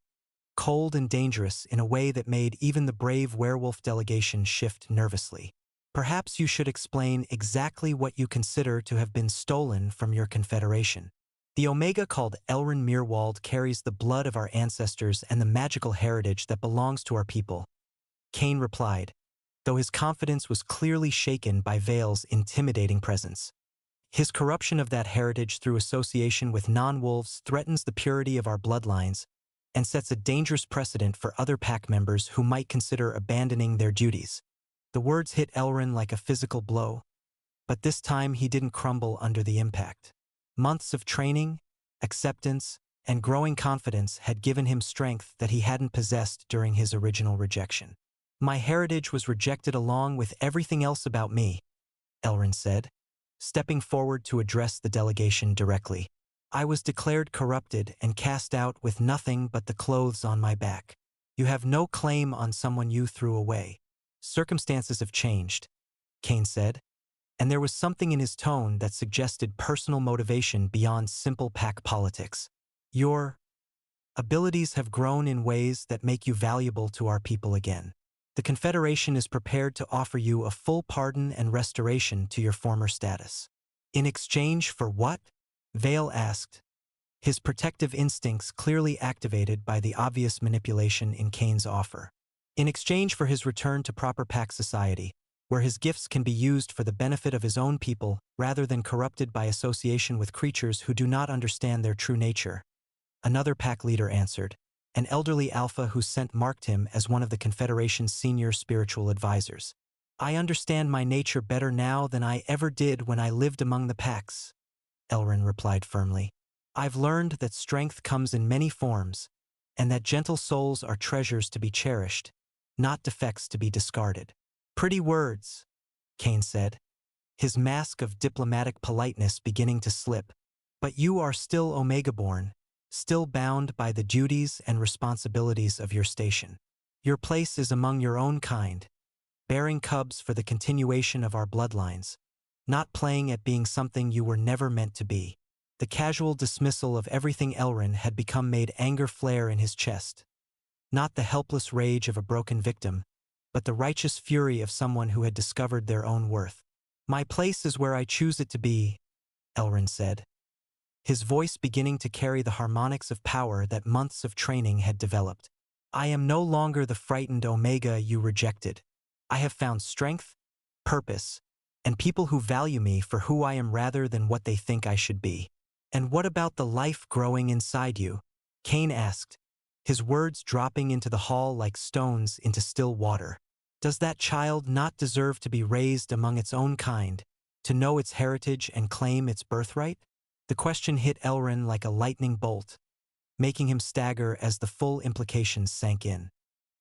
cold and dangerous in a way that made even the brave werewolf delegation shift nervously. Perhaps you should explain exactly what you consider to have been stolen from your confederation. The Omega called Elrin Mirwald carries the blood of our ancestors and the magical heritage that belongs to our people, Cain replied, though his confidence was clearly shaken by Vale's intimidating presence. His corruption of that heritage through association with non-wolves threatens the purity of our bloodlines and sets a dangerous precedent for other pack members who might consider abandoning their duties. The words hit Elrin like a physical blow, but this time he didn't crumble under the impact. Months of training, acceptance, and growing confidence had given him strength that he hadn't possessed during his original rejection. My heritage was rejected along with everything else about me, Elrin said, stepping forward to address the delegation directly. I was declared corrupted and cast out with nothing but the clothes on my back. You have no claim on someone you threw away. Circumstances have changed, Cain said, and there was something in his tone that suggested personal motivation beyond simple pack politics. Your abilities have grown in ways that make you valuable to our people again. The Confederation is prepared to offer you a full pardon and restoration to your former status. In exchange for what? Vale asked, his protective instincts clearly activated by the obvious manipulation in Cain's offer. In exchange for his return to proper pack society, where his gifts can be used for the benefit of his own people rather than corrupted by association with creatures who do not understand their true nature, another pack leader answered, an elderly alpha whose scent marked him as one of the Confederation's senior spiritual advisors. I understand my nature better now than I ever did when I lived among the packs, Elrin replied firmly. I've learned that strength comes in many forms, and that gentle souls are treasures to be cherished, not defects to be discarded. Pretty words, Cain said, his mask of diplomatic politeness beginning to slip. But you are still Omega-born, still bound by the duties and responsibilities of your station. Your place is among your own kind, bearing cubs for the continuation of our bloodlines, not playing at being something you were never meant to be. The casual dismissal of everything Elrin had become made anger flare in his chest. Not the helpless rage of a broken victim, but the righteous fury of someone who had discovered their own worth. My place is where I choose it to be, Elrin said, his voice beginning to carry the harmonics of power that months of training had developed. I am no longer the frightened Omega you rejected. I have found strength, purpose, and people who value me for who I am rather than what they think I should be. And what about the life growing inside you? Cain asked, his words dropping into the hall like stones into still water. Does that child not deserve to be raised among its own kind, To know its heritage and claim its birthright? The question hit Elrin like a lightning bolt, making him stagger as the full implications sank in.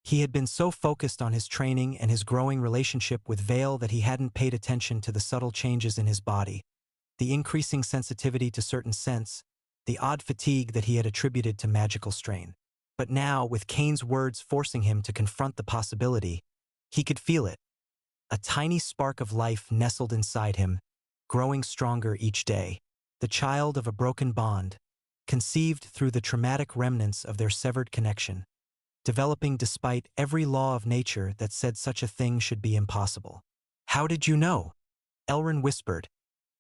He had been so focused on his training and his growing relationship with Vale that he hadn't paid attention to the subtle changes in his body, the increasing sensitivity to certain scents, the odd fatigue that he had attributed to magical strain. But now, with Kane's words forcing him to confront the possibility, he could feel it. A tiny spark of life nestled inside him, growing stronger each day, the child of a broken bond, conceived through the traumatic remnants of their severed connection, developing despite every law of nature that said such a thing should be impossible. "How did you know?" Elrin whispered,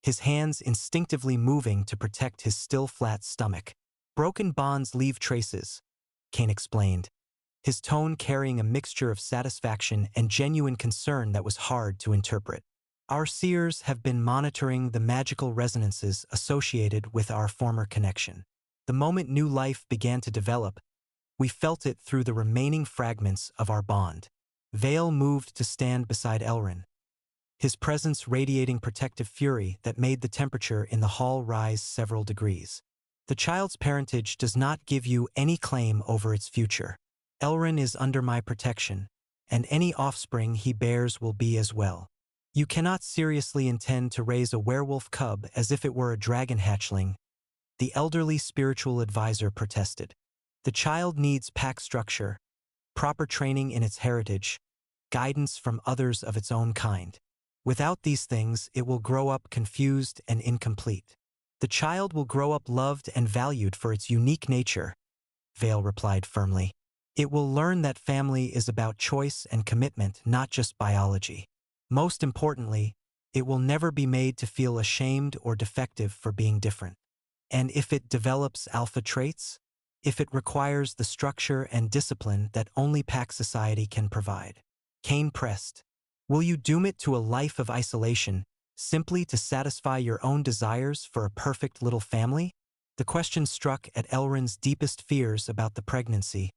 his hands instinctively moving to protect his still flat stomach. "Broken bonds leave traces," Kane explained, his tone carrying a mixture of satisfaction and genuine concern that was hard to interpret. "Our seers have been monitoring the magical resonances associated with our former connection. The moment new life began to develop, we felt it through the remaining fragments of our bond." Vale moved to stand beside Elrin, his presence radiating protective fury that made the temperature in the hall rise several degrees. "The child's parentage does not give you any claim over its future. Elrin is under my protection, and any offspring he bears will be as well. You cannot seriously intend to raise a werewolf cub as if it were a dragon hatchling," the elderly spiritual advisor protested. "The child needs pack structure, proper training in its heritage, guidance from others of its own kind. Without these things, it will grow up confused and incomplete. The child will grow up loved and valued for its unique nature," Vale replied firmly. "It will learn that family is about choice and commitment, not just biology. Most importantly, it will never be made to feel ashamed or defective for being different. And if it develops alpha traits, if it requires the structure and discipline that only pack society can provide." Kane pressed, "Will you doom it to a life of isolation, simply to satisfy your own desires for a perfect little family?" The question struck at Elrin's deepest fears about the pregnancy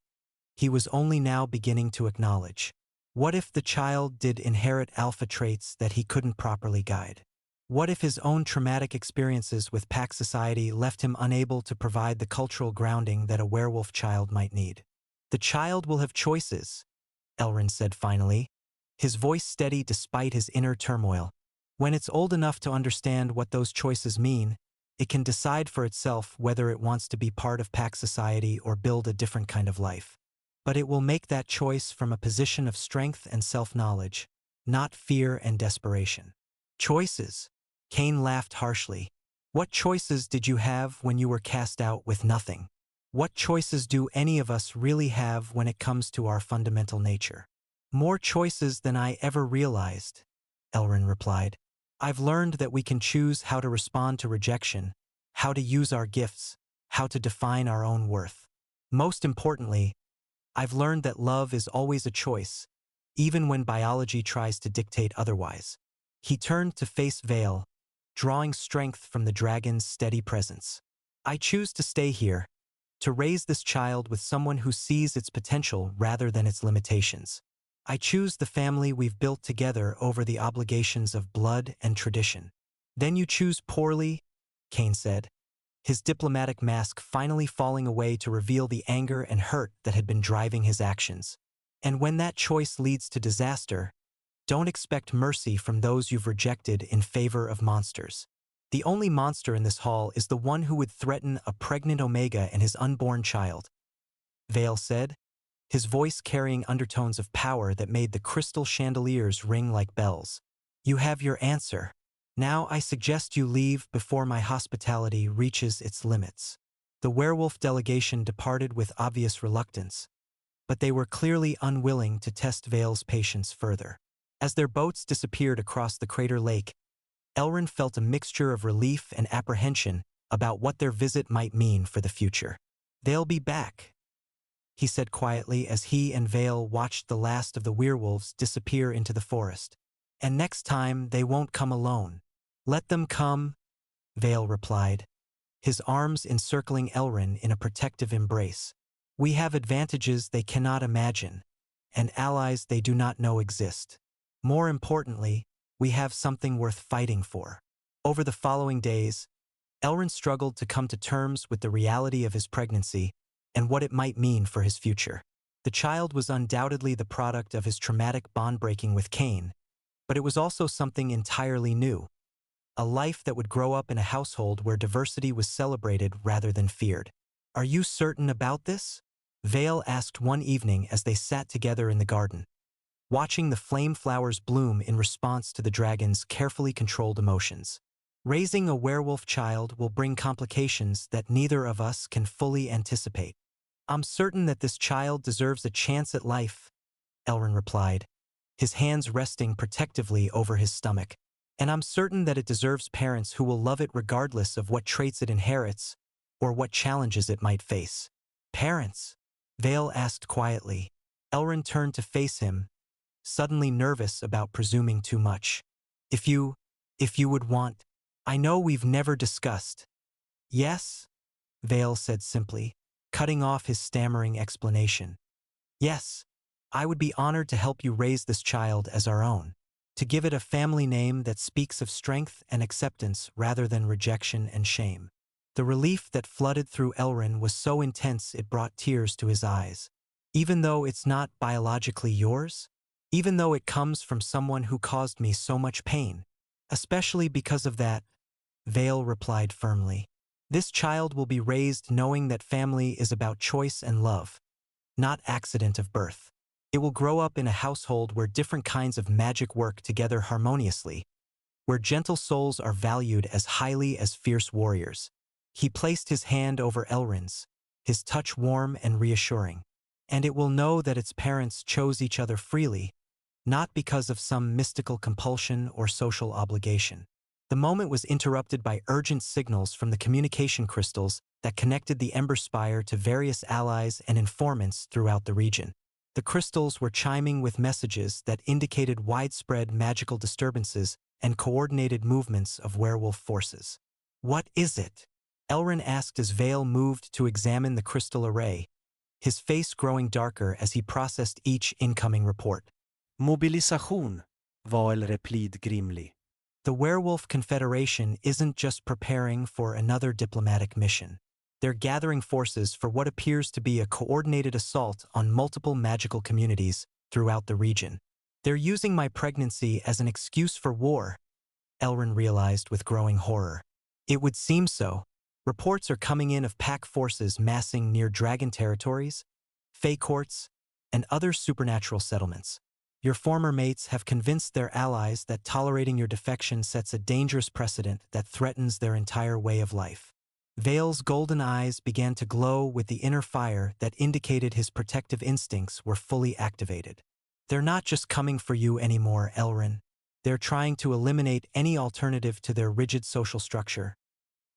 he was only now beginning to acknowledge. What if the child did inherit alpha traits that he couldn't properly guide? What if his own traumatic experiences with pack society left him unable to provide the cultural grounding that a werewolf child might need? "The child will have choices," Elrin said finally, his voice steady despite his inner turmoil. "When it's old enough to understand what those choices mean, it can decide for itself whether it wants to be part of pack society or build a different kind of life. But it will make that choice from a position of strength and self-knowledge, not fear and desperation." "Choices?" Kane laughed harshly. "What choices did you have when you were cast out with nothing? What choices do any of us really have when it comes to our fundamental nature?" "More choices than I ever realized," Elrin replied. "I've learned that we can choose how to respond to rejection, how to use our gifts, how to define our own worth. Most importantly, I've learned that love is always a choice, even when biology tries to dictate otherwise." He turned to face Vale, drawing strength from the dragon's steady presence. "I choose to stay here, to raise this child with someone who sees its potential rather than its limitations. I choose the family we've built together over the obligations of blood and tradition." "Then you choose poorly," Kane said, his diplomatic mask finally falling away to reveal the anger and hurt that had been driving his actions. "And when that choice leads to disaster, don't expect mercy from those you've rejected in favor of monsters. The only monster in this hall is the one who would threaten a pregnant Omega and his unborn child," Vale said, his voice carrying undertones of power that made the crystal chandeliers ring like bells. "You have your answer. Now I suggest you leave before my hospitality reaches its limits." The werewolf delegation departed with obvious reluctance, but they were clearly unwilling to test Vale's patience further. As their boats disappeared across the crater lake, Elrin felt a mixture of relief and apprehension about what their visit might mean for the future. "They'll be back," he said quietly as he and Vale watched the last of the werewolves disappear into the forest. "And next time they won't come alone." "Let them come," Vale replied, his arms encircling Elrin in a protective embrace. "We have advantages they cannot imagine, and allies they do not know exist. More importantly, We have something worth fighting for. Over the following days, Elrin struggled to come to terms with the reality of his pregnancy and what it might mean for his future. The child was undoubtedly the product of his traumatic bond-breaking with Cain, but it was also something entirely new, a life that would grow up in a household where diversity was celebrated rather than feared. "Are you certain about this?" Vale asked one evening as they sat together in the garden, watching the flame flowers bloom in response to the dragon's carefully controlled emotions. "Raising a werewolf child will bring complications that neither of us can fully anticipate. I'm certain that this child deserves a chance at life," Elrin replied, his hands resting protectively over his stomach. "And I'm certain that it deserves parents who will love it regardless of what traits it inherits or what challenges it might face." "Parents?" Vale asked quietly. Elrin turned to face him, suddenly nervous about presuming too much. If you would want, I know we've never discussed." "Yes?" Vale said simply, cutting off his stammering explanation. "Yes, I would be honored to help you raise this child as our own, to give it a family name that speaks of strength and acceptance rather than rejection and shame." The relief that flooded through Elrin was so intense it brought tears to his eyes. "Even though it's not biologically yours? Even though it comes from someone who caused me so much pain? Especially because of that," Vale replied firmly. "This child will be raised knowing that family is about choice and love, not accident of birth. It will grow up in a household where different kinds of magic work together harmoniously, where gentle souls are valued as highly as fierce warriors." He placed his hand over Elrin's, his touch warm and reassuring. "And it will know that its parents chose each other freely, not because of some mystical compulsion or social obligation." The moment was interrupted by urgent signals from the communication crystals that connected the Ember Spire to various allies and informants throughout the region. The crystals were chiming with messages that indicated widespread magical disturbances and coordinated movements of werewolf forces. "What is it?" Elrin asked as Vale moved to examine the crystal array, his face growing darker as he processed each incoming report. Mobilisation, Val replied grimly. "The Werewolf Confederation isn't just preparing for another diplomatic mission. They're gathering forces for what appears to be a coordinated assault on multiple magical communities throughout the region. They're using my pregnancy as an excuse for war," Elrin realized with growing horror. "It would seem so. Reports are coming in of pack forces massing near dragon territories, fey courts, and other supernatural settlements. Your former mates have convinced their allies that tolerating your defection sets a dangerous precedent that threatens their entire way of life." Vale's golden eyes began to glow with the inner fire that indicated his protective instincts were fully activated. "They're not just coming for you anymore, Elrin. They're trying to eliminate any alternative to their rigid social structure,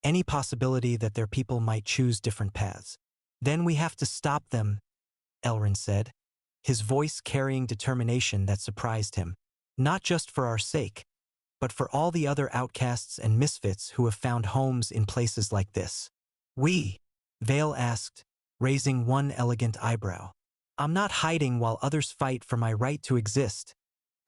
any possibility that their people might choose different paths. Then we have to stop them," Elrin said, his voice carrying determination that surprised him. "Not just for our sake, but for all the other outcasts and misfits who have found homes in places like this." "We?" Vale asked, raising one elegant eyebrow. "I'm not hiding while others fight for my right to exist,"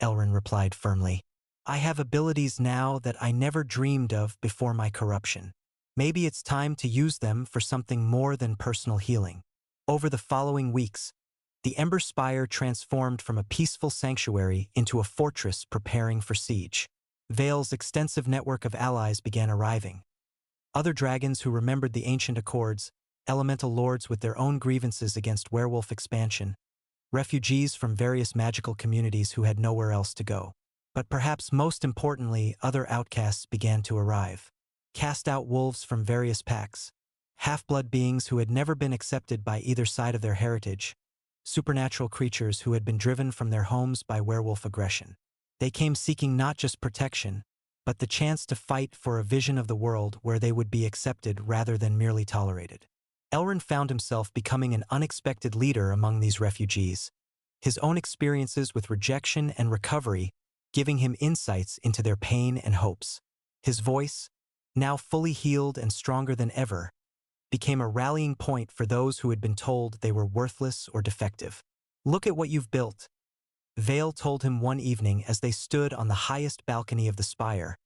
Elrin replied firmly. "I have abilities now that I never dreamed of before my corruption. Maybe it's time to use them for something more than personal healing." Over the following weeks, the Ember Spire transformed from a peaceful sanctuary into a fortress preparing for siege. Vale's extensive network of allies began arriving. Other dragons who remembered the ancient accords, elemental lords with their own grievances against werewolf expansion, refugees from various magical communities who had nowhere else to go. But perhaps most importantly, other outcasts began to arrive. Cast-out wolves from various packs, half-blood beings who had never been accepted by either side of their heritage, supernatural creatures who had been driven from their homes by werewolf aggression. They came seeking not just protection, but the chance to fight for a vision of the world where they would be accepted rather than merely tolerated. Elrin found himself becoming an unexpected leader among these refugees, his own experiences with rejection and recovery giving him insights into their pain and hopes. His voice, now fully healed and stronger than ever, became a rallying point for those who had been told they were worthless or defective. "Look at what you've built," Vale told him one evening as they stood on the highest balcony of the spire,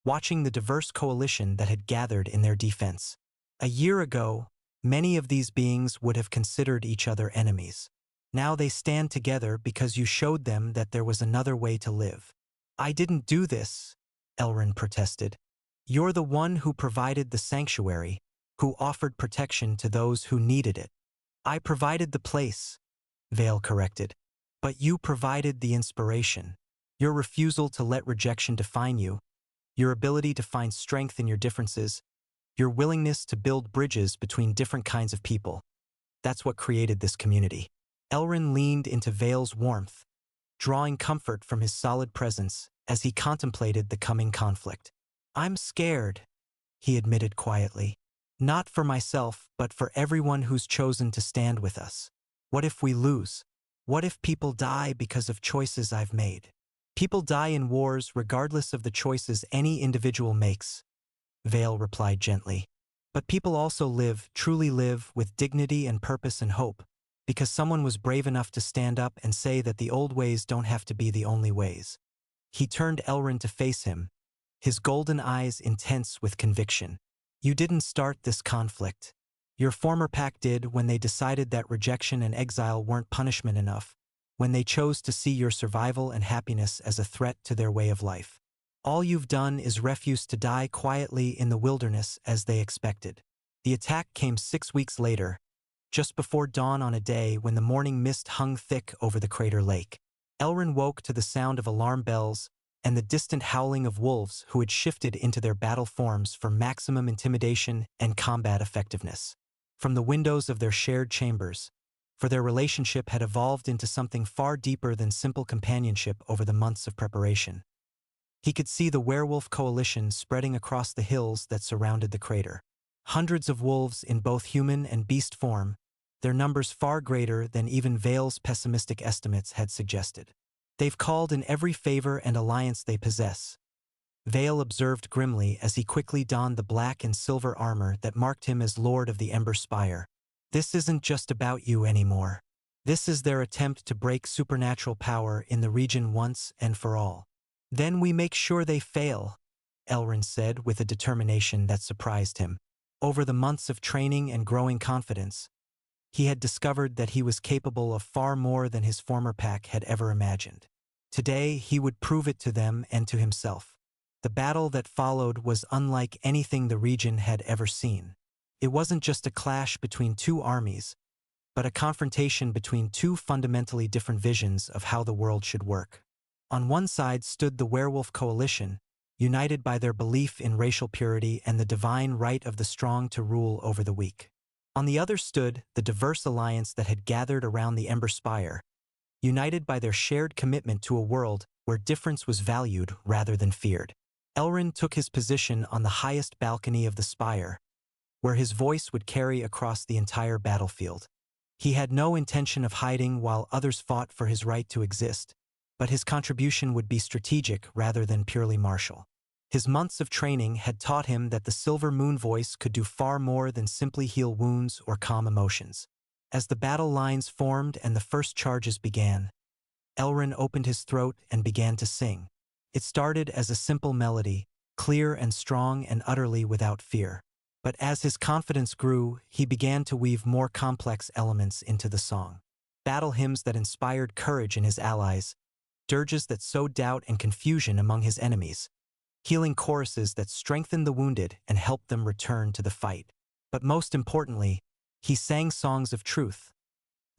watching the diverse coalition that had gathered in their defense. A year ago, many of these beings would have considered each other enemies. Now they stand together because you showed them that there was another way to live. I didn't do this, Elrin protested. You're the one who provided the sanctuary, who offered protection to those who needed it. I provided the place, Vale corrected. But you provided the inspiration. Your refusal to let rejection define you, your ability to find strength in your differences, your willingness to build bridges between different kinds of people. That's what created this community. Elrin leaned into Vale's warmth, drawing comfort from his solid presence as he contemplated the coming conflict. I'm scared, he admitted quietly. Not for myself, but for everyone who's chosen to stand with us. What if we lose? What if people die because of choices I've made? People die in wars regardless of the choices any individual makes, Vale replied gently. But people also live, truly live, with dignity and purpose and hope, because someone was brave enough to stand up and say that the old ways don't have to be the only ways. He turned Elrin to face him, his golden eyes intense with conviction. You didn't start this conflict. Your former pack did when they decided that rejection and exile weren't punishment enough, when they chose to see your survival and happiness as a threat to their way of life. All you've done is refuse to die quietly in the wilderness as they expected. The attack came 6 weeks later, just before dawn on a day when the morning mist hung thick over the crater lake. Elrin woke to the sound of alarm bells and the distant howling of wolves who had shifted into their battle forms for maximum intimidation and combat effectiveness. From the windows of their shared chambers, for their relationship had evolved into something far deeper than simple companionship over the months of preparation. He could see the werewolf coalition spreading across the hills that surrounded the crater. Hundreds of wolves in both human and beast form, their numbers far greater than even Vale's pessimistic estimates had suggested. They've called in every favor and alliance they possess, Vale observed grimly as he quickly donned the black and silver armor that marked him as Lord of the Ember Spire. This isn't just about you anymore. This is their attempt to break supernatural power in the region once and for all. Then we make sure they fail, Elrin said with a determination that surprised him. Over the months of training and growing confidence, he had discovered that he was capable of far more than his former pack had ever imagined. Today, he would prove it to them and to himself. The battle that followed was unlike anything the region had ever seen. It wasn't just a clash between two armies, but a confrontation between two fundamentally different visions of how the world should work. On one side stood the werewolf coalition, united by their belief in racial purity and the divine right of the strong to rule over the weak. On the other stood the diverse alliance that had gathered around the Ember Spire, united by their shared commitment to a world where difference was valued rather than feared. Elrin took his position on the highest balcony of the spire, where his voice would carry across the entire battlefield. He had no intention of hiding while others fought for his right to exist, but his contribution would be strategic rather than purely martial. His months of training had taught him that the Silver Moon voice could do far more than simply heal wounds or calm emotions. As the battle lines formed and the first charges began, Elrin opened his throat and began to sing. It started as a simple melody, clear and strong and utterly without fear. But as his confidence grew, he began to weave more complex elements into the song. Battle hymns that inspired courage in his allies, dirges that sowed doubt and confusion among his enemies, healing choruses that strengthened the wounded and helped them return to the fight. But most importantly, he sang songs of truth,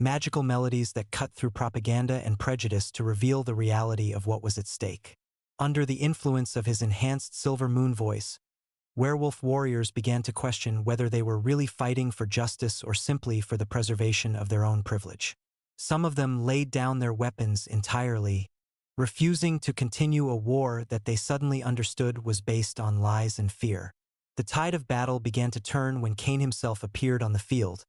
magical melodies that cut through propaganda and prejudice to reveal the reality of what was at stake. Under the influence of his enhanced Silver Moon voice, werewolf warriors began to question whether they were really fighting for justice or simply for the preservation of their own privilege. Some of them laid down their weapons entirely, refusing to continue a war that they suddenly understood was based on lies and fear. The tide of battle began to turn when Cain himself appeared on the field,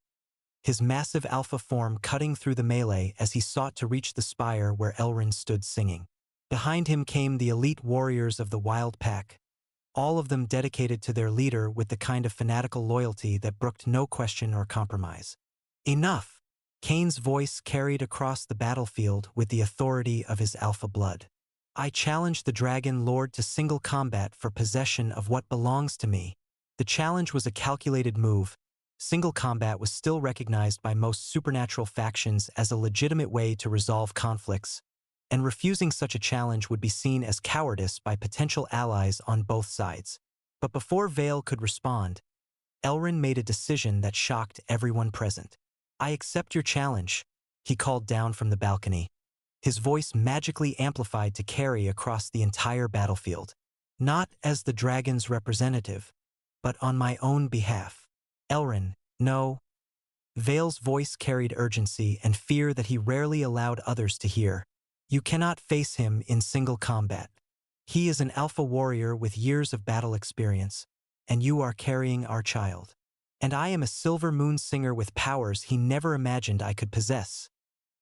his massive alpha form cutting through the melee as he sought to reach the spire where Elrin stood singing. Behind him came the elite warriors of the Wild Pack, all of them dedicated to their leader with the kind of fanatical loyalty that brooked no question or compromise. Enough! Cain's voice carried across the battlefield with the authority of his alpha blood. I challenge the Dragon Lord to single combat for possession of what belongs to me. The challenge was a calculated move. Single combat was still recognized by most supernatural factions as a legitimate way to resolve conflicts, and refusing such a challenge would be seen as cowardice by potential allies on both sides. But before Vale could respond, Elrin made a decision that shocked everyone present. I accept your challenge, he called down from the balcony. His voice magically amplified to carry across the entire battlefield. Not as the dragon's representative, but on my own behalf. Elrin, no. Vale's voice carried urgency and fear that he rarely allowed others to hear. You cannot face him in single combat. He is an alpha warrior with years of battle experience, and you are carrying our child. And I am a silver moon singer with powers he never imagined I could possess,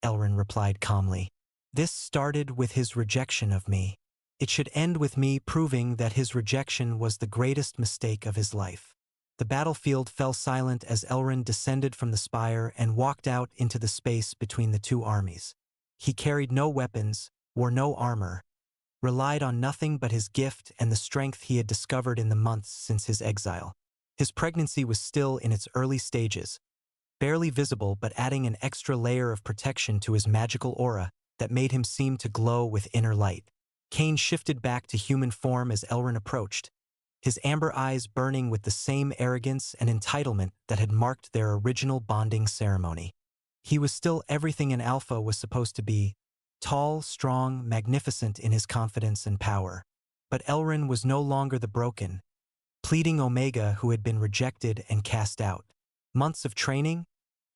Elrin replied calmly. This started with his rejection of me. It should end with me proving that his rejection was the greatest mistake of his life. The battlefield fell silent as Elrin descended from the spire and walked out into the space between the two armies. He carried no weapons, wore no armor, relied on nothing but his gift and the strength he had discovered in the months since his exile. His pregnancy was still in its early stages, barely visible but adding an extra layer of protection to his magical aura that made him seem to glow with inner light. Cain shifted back to human form as Elrin approached, his amber eyes burning with the same arrogance and entitlement that had marked their original bonding ceremony. He was still everything an alpha was supposed to be, tall, strong, magnificent in his confidence and power. But Elrin was no longer the broken, pleading Omega who had been rejected and cast out. Months of training,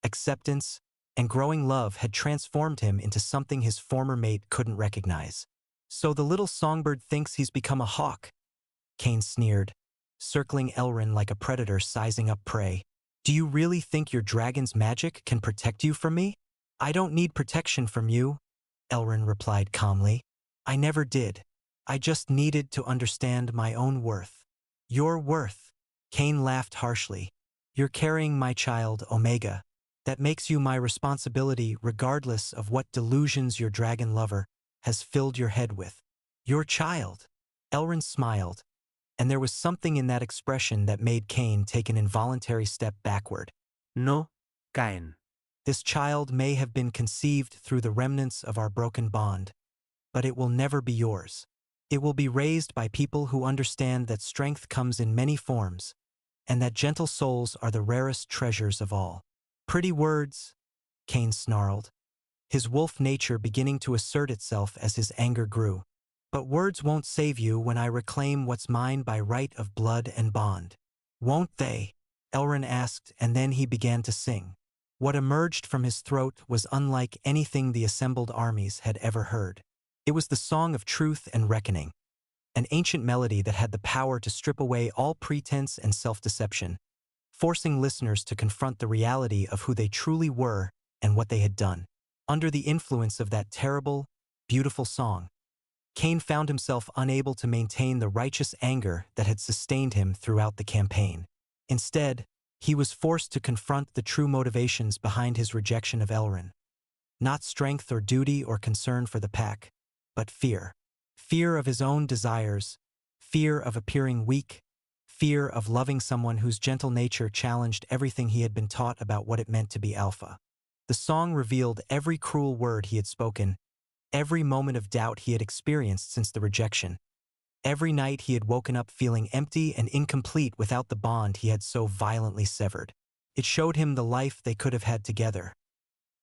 acceptance, and growing love had transformed him into something his former mate couldn't recognize. So the little songbird thinks he's become a hawk, Cain sneered, circling Elrin like a predator sizing up prey. Do you really think your dragon's magic can protect you from me? I don't need protection from you, Elrin replied calmly. I never did. I just needed to understand my own worth. Your worth? Cain laughed harshly. You're carrying my child, Omega. That makes you my responsibility regardless of what delusions your dragon lover has filled your head with. Your child. Elrin smiled, and there was something in that expression that made Cain take an involuntary step backward. No, Cain. This child may have been conceived through the remnants of our broken bond, but it will never be yours. It will be raised by people who understand that strength comes in many forms, and that gentle souls are the rarest treasures of all. Pretty words, Cain snarled, his wolf nature beginning to assert itself as his anger grew. But words won't save you when I reclaim what's mine by right of blood and bond. Won't they? Elrin asked, and then he began to sing. What emerged from his throat was unlike anything the assembled armies had ever heard. It was the song of truth and reckoning, an ancient melody that had the power to strip away all pretense and self-deception, forcing listeners to confront the reality of who they truly were and what they had done. Under the influence of that terrible, beautiful song, Cain found himself unable to maintain the righteous anger that had sustained him throughout the campaign. Instead, he was forced to confront the true motivations behind his rejection of Elrin. Not strength or duty or concern for the pack, but fear. Fear of his own desires, fear of appearing weak, fear of loving someone whose gentle nature challenged everything he had been taught about what it meant to be alpha. The song revealed every cruel word he had spoken, every moment of doubt he had experienced since the rejection. Every night he had woken up feeling empty and incomplete without the bond he had so violently severed. It showed him the life they could have had together.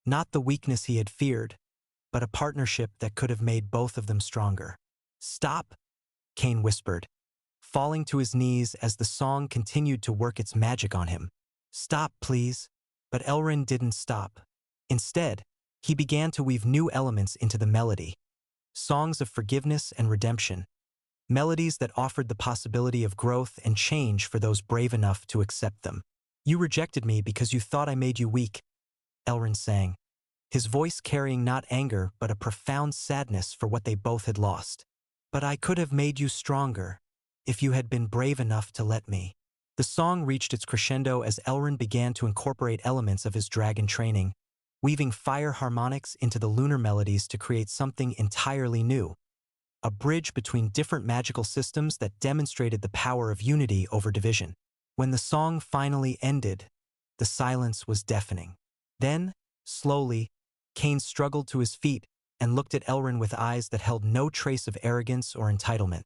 Not the weakness he had feared, but a partnership that could have made both of them stronger. Stop, Cain whispered, falling to his knees as the song continued to work its magic on him. Stop, please. But Elrin didn't stop. Instead, he began to weave new elements into the melody. Songs of forgiveness and redemption. Melodies that offered the possibility of growth and change for those brave enough to accept them. You rejected me because you thought I made you weak, Elrin sang, his voice carrying not anger but a profound sadness for what they both had lost. But I could have made you stronger, if you had been brave enough to let me. The song reached its crescendo as Elrin began to incorporate elements of his dragon training, weaving fire harmonics into the lunar melodies to create something entirely new, a bridge between different magical systems that demonstrated the power of unity over division. When the song finally ended, the silence was deafening. Then, slowly, Cain struggled to his feet and looked at Elrin with eyes that held no trace of arrogance or entitlement,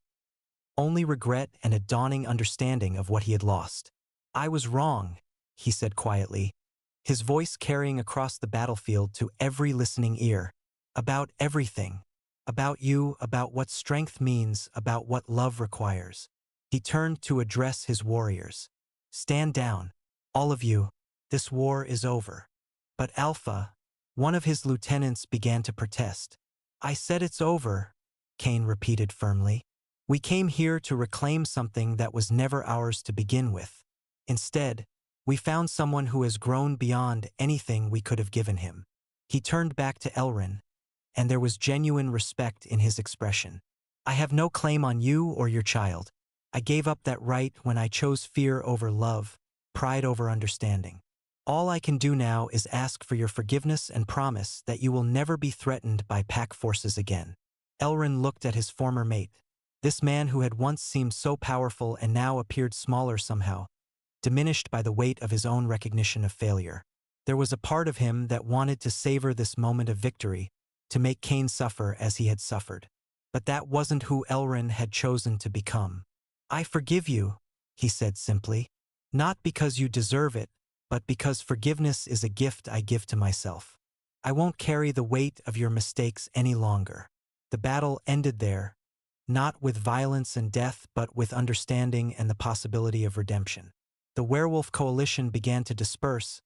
only regret and a dawning understanding of what he had lost. "I was wrong," he said quietly, his voice carrying across the battlefield to every listening ear. "About everything. About you, about what strength means, about what love requires." He turned to address his warriors. "Stand down, all of you. This war is over." But Alpha, one of his lieutenants, began to protest. "I said it's over," Cain repeated firmly. "We came here to reclaim something that was never ours to begin with. Instead, we found someone who has grown beyond anything we could have given him." He turned back to Elrin, and there was genuine respect in his expression. "I have no claim on you or your child. I gave up that right when I chose fear over love, pride over understanding. All I can do now is ask for your forgiveness and promise that you will never be threatened by pack forces again." Elrin looked at his former mate, this man who had once seemed so powerful and now appeared smaller somehow, diminished by the weight of his own recognition of failure. There was a part of him that wanted to savor this moment of victory, to make Cain suffer as he had suffered. But that wasn't who Elrin had chosen to become. "I forgive you," he said simply. "Not because you deserve it, but because forgiveness is a gift I give to myself. I won't carry the weight of your mistakes any longer." The battle ended there, not with violence and death, but with understanding and the possibility of redemption. The werewolf coalition began to disperse,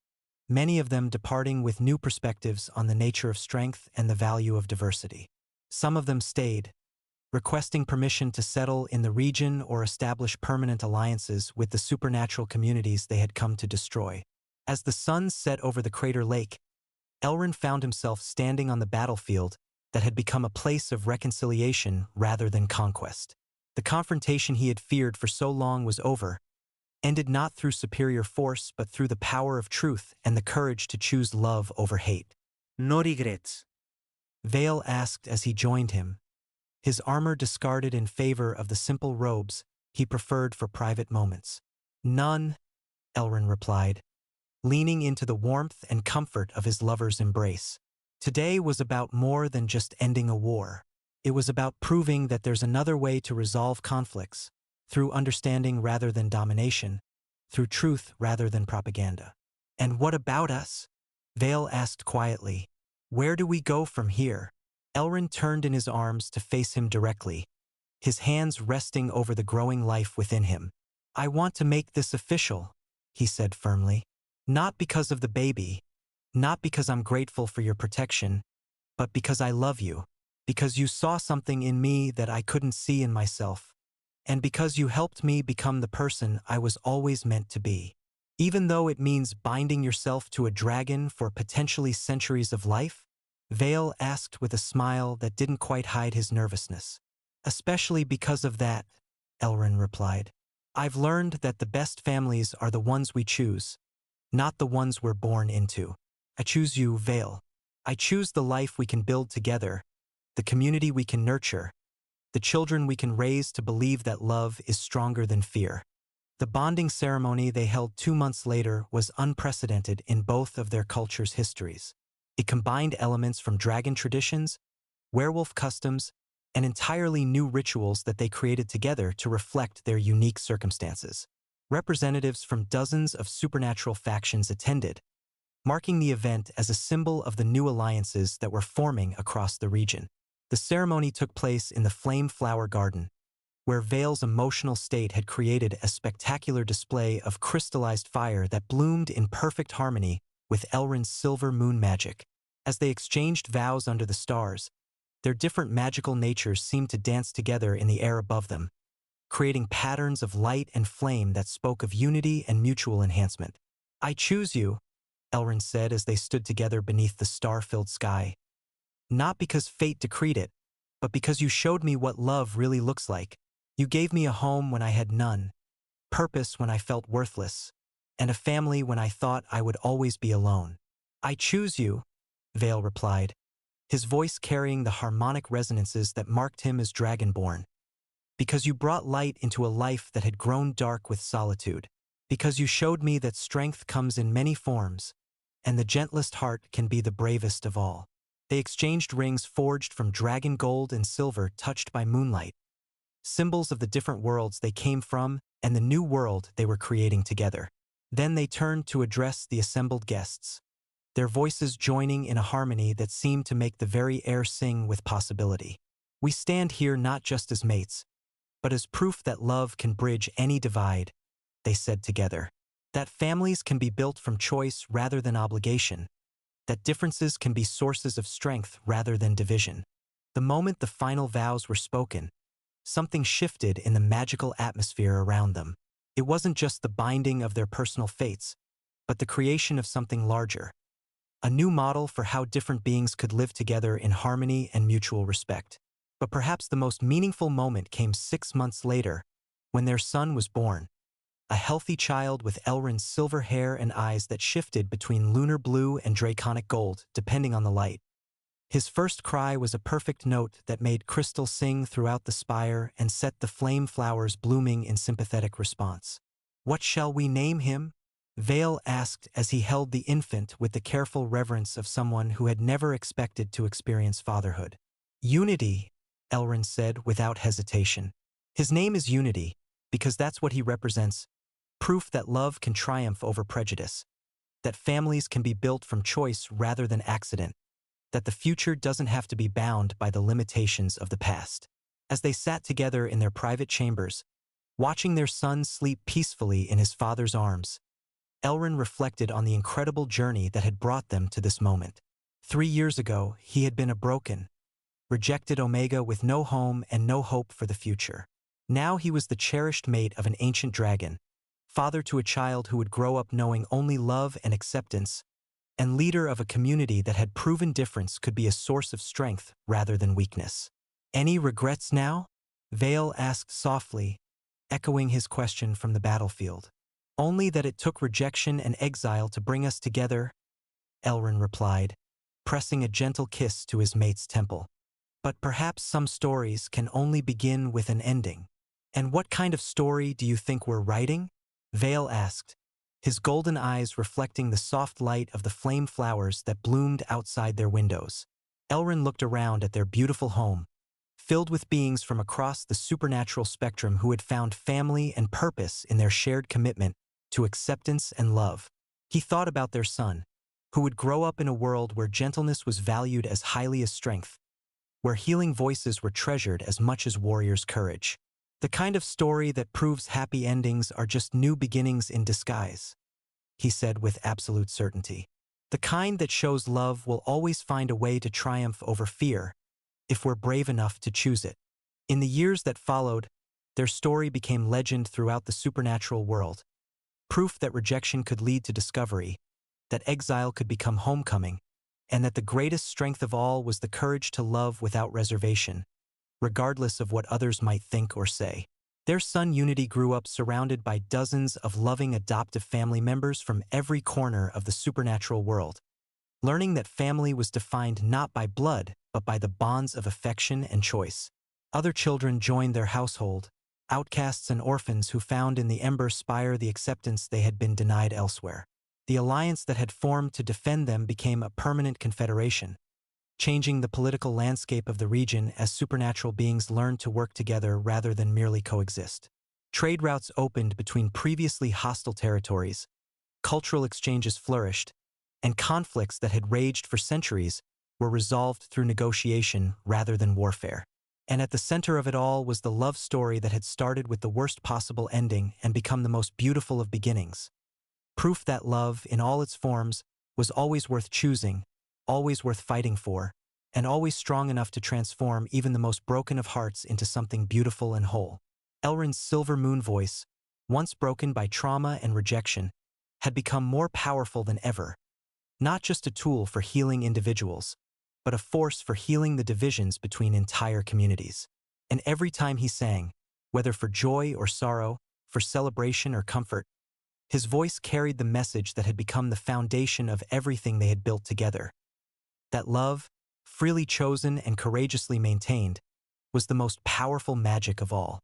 many of them departing with new perspectives on the nature of strength and the value of diversity. Some of them stayed, requesting permission to settle in the region or establish permanent alliances with the supernatural communities they had come to destroy. As the sun set over the crater lake, Elrin found himself standing on the battlefield that had become a place of reconciliation rather than conquest. The confrontation he had feared for so long was over, ended not through superior force but through the power of truth and the courage to choose love over hate. No regrets. Vale asked as he joined him, his armor discarded in favor of the simple robes he preferred for private moments. "None," Elrin replied, leaning into the warmth and comfort of his lover's embrace. Today was about more than just ending a war. It was about proving that there's another way to resolve conflicts, through understanding rather than domination, through truth rather than propaganda. "And what about us?" Vale asked quietly. "Where do we go from here?" Elrin turned in his arms to face him directly, his hands resting over the growing life within him. "I want to make this official," he said firmly. "Not because of the baby, not because I'm grateful for your protection, but because I love you, because you saw something in me that I couldn't see in myself, and because you helped me become the person I was always meant to be. Even though it means binding yourself to a dragon for potentially centuries of life?" Vale asked with a smile that didn't quite hide his nervousness. "Especially because of that," Elrin replied. "I've learned that the best families are the ones we choose, not the ones we're born into. I choose you, Vale. I choose the life we can build together, the community we can nurture, the children we can raise to believe that love is stronger than fear." The bonding ceremony they held 2 months later was unprecedented in both of their cultures' histories. It combined elements from dragon traditions, werewolf customs, and entirely new rituals that they created together to reflect their unique circumstances. Representatives from dozens of supernatural factions attended, marking the event as a symbol of the new alliances that were forming across the region. The ceremony took place in the Flame Flower Garden, where Vale's emotional state had created a spectacular display of crystallized fire that bloomed in perfect harmony with Elrin's silver moon magic. As they exchanged vows under the stars, their different magical natures seemed to dance together in the air above them, creating patterns of light and flame that spoke of unity and mutual enhancement. "I choose you," Elrin said as they stood together beneath the star-filled sky. "Not because fate decreed it, but because you showed me what love really looks like. You gave me a home when I had none, purpose when I felt worthless, and a family when I thought I would always be alone. I choose you," Vale replied, his voice carrying the harmonic resonances that marked him as dragonborn. Because you brought light into a life that had grown dark with solitude. Because you showed me that strength comes in many forms, and the gentlest heart can be the bravest of all. They exchanged rings forged from dragon gold and silver touched by moonlight, symbols of the different worlds they came from and the new world they were creating together. Then they turned to address the assembled guests, their voices joining in a harmony that seemed to make the very air sing with possibility. We stand here not just as mates, but as proof that love can bridge any divide, they said together. That families can be built from choice rather than obligation. That differences can be sources of strength rather than division. The moment the final vows were spoken, something shifted in the magical atmosphere around them. It wasn't just the binding of their personal fates, but the creation of something larger. A new model for how different beings could live together in harmony and mutual respect. But perhaps the most meaningful moment came 6 months later, when their son was born. A healthy child with Elrond's silver hair and eyes that shifted between lunar blue and draconic gold, depending on the light. His first cry was a perfect note that made crystal sing throughout the spire and set the flame flowers blooming in sympathetic response. "What shall we name him?" Vale asked as he held the infant with the careful reverence of someone who had never expected to experience fatherhood. "Unity," Elrond said without hesitation. His name is Unity, because that's what he represents, proof that love can triumph over prejudice, that families can be built from choice rather than accident, that the future doesn't have to be bound by the limitations of the past. As they sat together in their private chambers, watching their son sleep peacefully in his father's arms, Elrond reflected on the incredible journey that had brought them to this moment. 3 years ago, he had been a broken, rejected Omega with no home and no hope for the future. Now he was the cherished mate of an ancient dragon, father to a child who would grow up knowing only love and acceptance, and leader of a community that had proven difference could be a source of strength rather than weakness. "Any regrets now?" Vale asked softly, echoing his question from the battlefield. "Only that it took rejection and exile to bring us together," Elrond replied, pressing a gentle kiss to his mate's temple. "But perhaps some stories can only begin with an ending." "And what kind of story do you think we're writing?" Vale asked, his golden eyes reflecting the soft light of the flame flowers that bloomed outside their windows. Elrond looked around at their beautiful home, filled with beings from across the supernatural spectrum who had found family and purpose in their shared commitment to acceptance and love. He thought about their son, who would grow up in a world where gentleness was valued as highly as strength, where healing voices were treasured as much as warriors' courage. "The kind of story that proves happy endings are just new beginnings in disguise," he said with absolute certainty. "The kind that shows love will always find a way to triumph over fear, if we're brave enough to choose it." In the years that followed, their story became legend throughout the supernatural world, proof that rejection could lead to discovery, that exile could become homecoming, and that the greatest strength of all was the courage to love without reservation, regardless of what others might think or say. Their son Unity grew up surrounded by dozens of loving adoptive family members from every corner of the supernatural world, learning that family was defined not by blood, but by the bonds of affection and choice. Other children joined their household, outcasts and orphans who found in the Ember Spire the acceptance they had been denied elsewhere. The alliance that had formed to defend them became a permanent confederation, changing the political landscape of the region as supernatural beings learned to work together rather than merely coexist. Trade routes opened between previously hostile territories, cultural exchanges flourished, and conflicts that had raged for centuries were resolved through negotiation rather than warfare. And at the center of it all was the love story that had started with the worst possible ending and become the most beautiful of beginnings. Proof that love, in all its forms, was always worth choosing, always worth fighting for, and always strong enough to transform even the most broken of hearts into something beautiful and whole. Elrond's silver moon voice, once broken by trauma and rejection, had become more powerful than ever, not just a tool for healing individuals, but a force for healing the divisions between entire communities. And every time he sang, whether for joy or sorrow, for celebration or comfort, his voice carried the message that had become the foundation of everything they had built together. that love, freely chosen and courageously maintained, was the most powerful magic of all.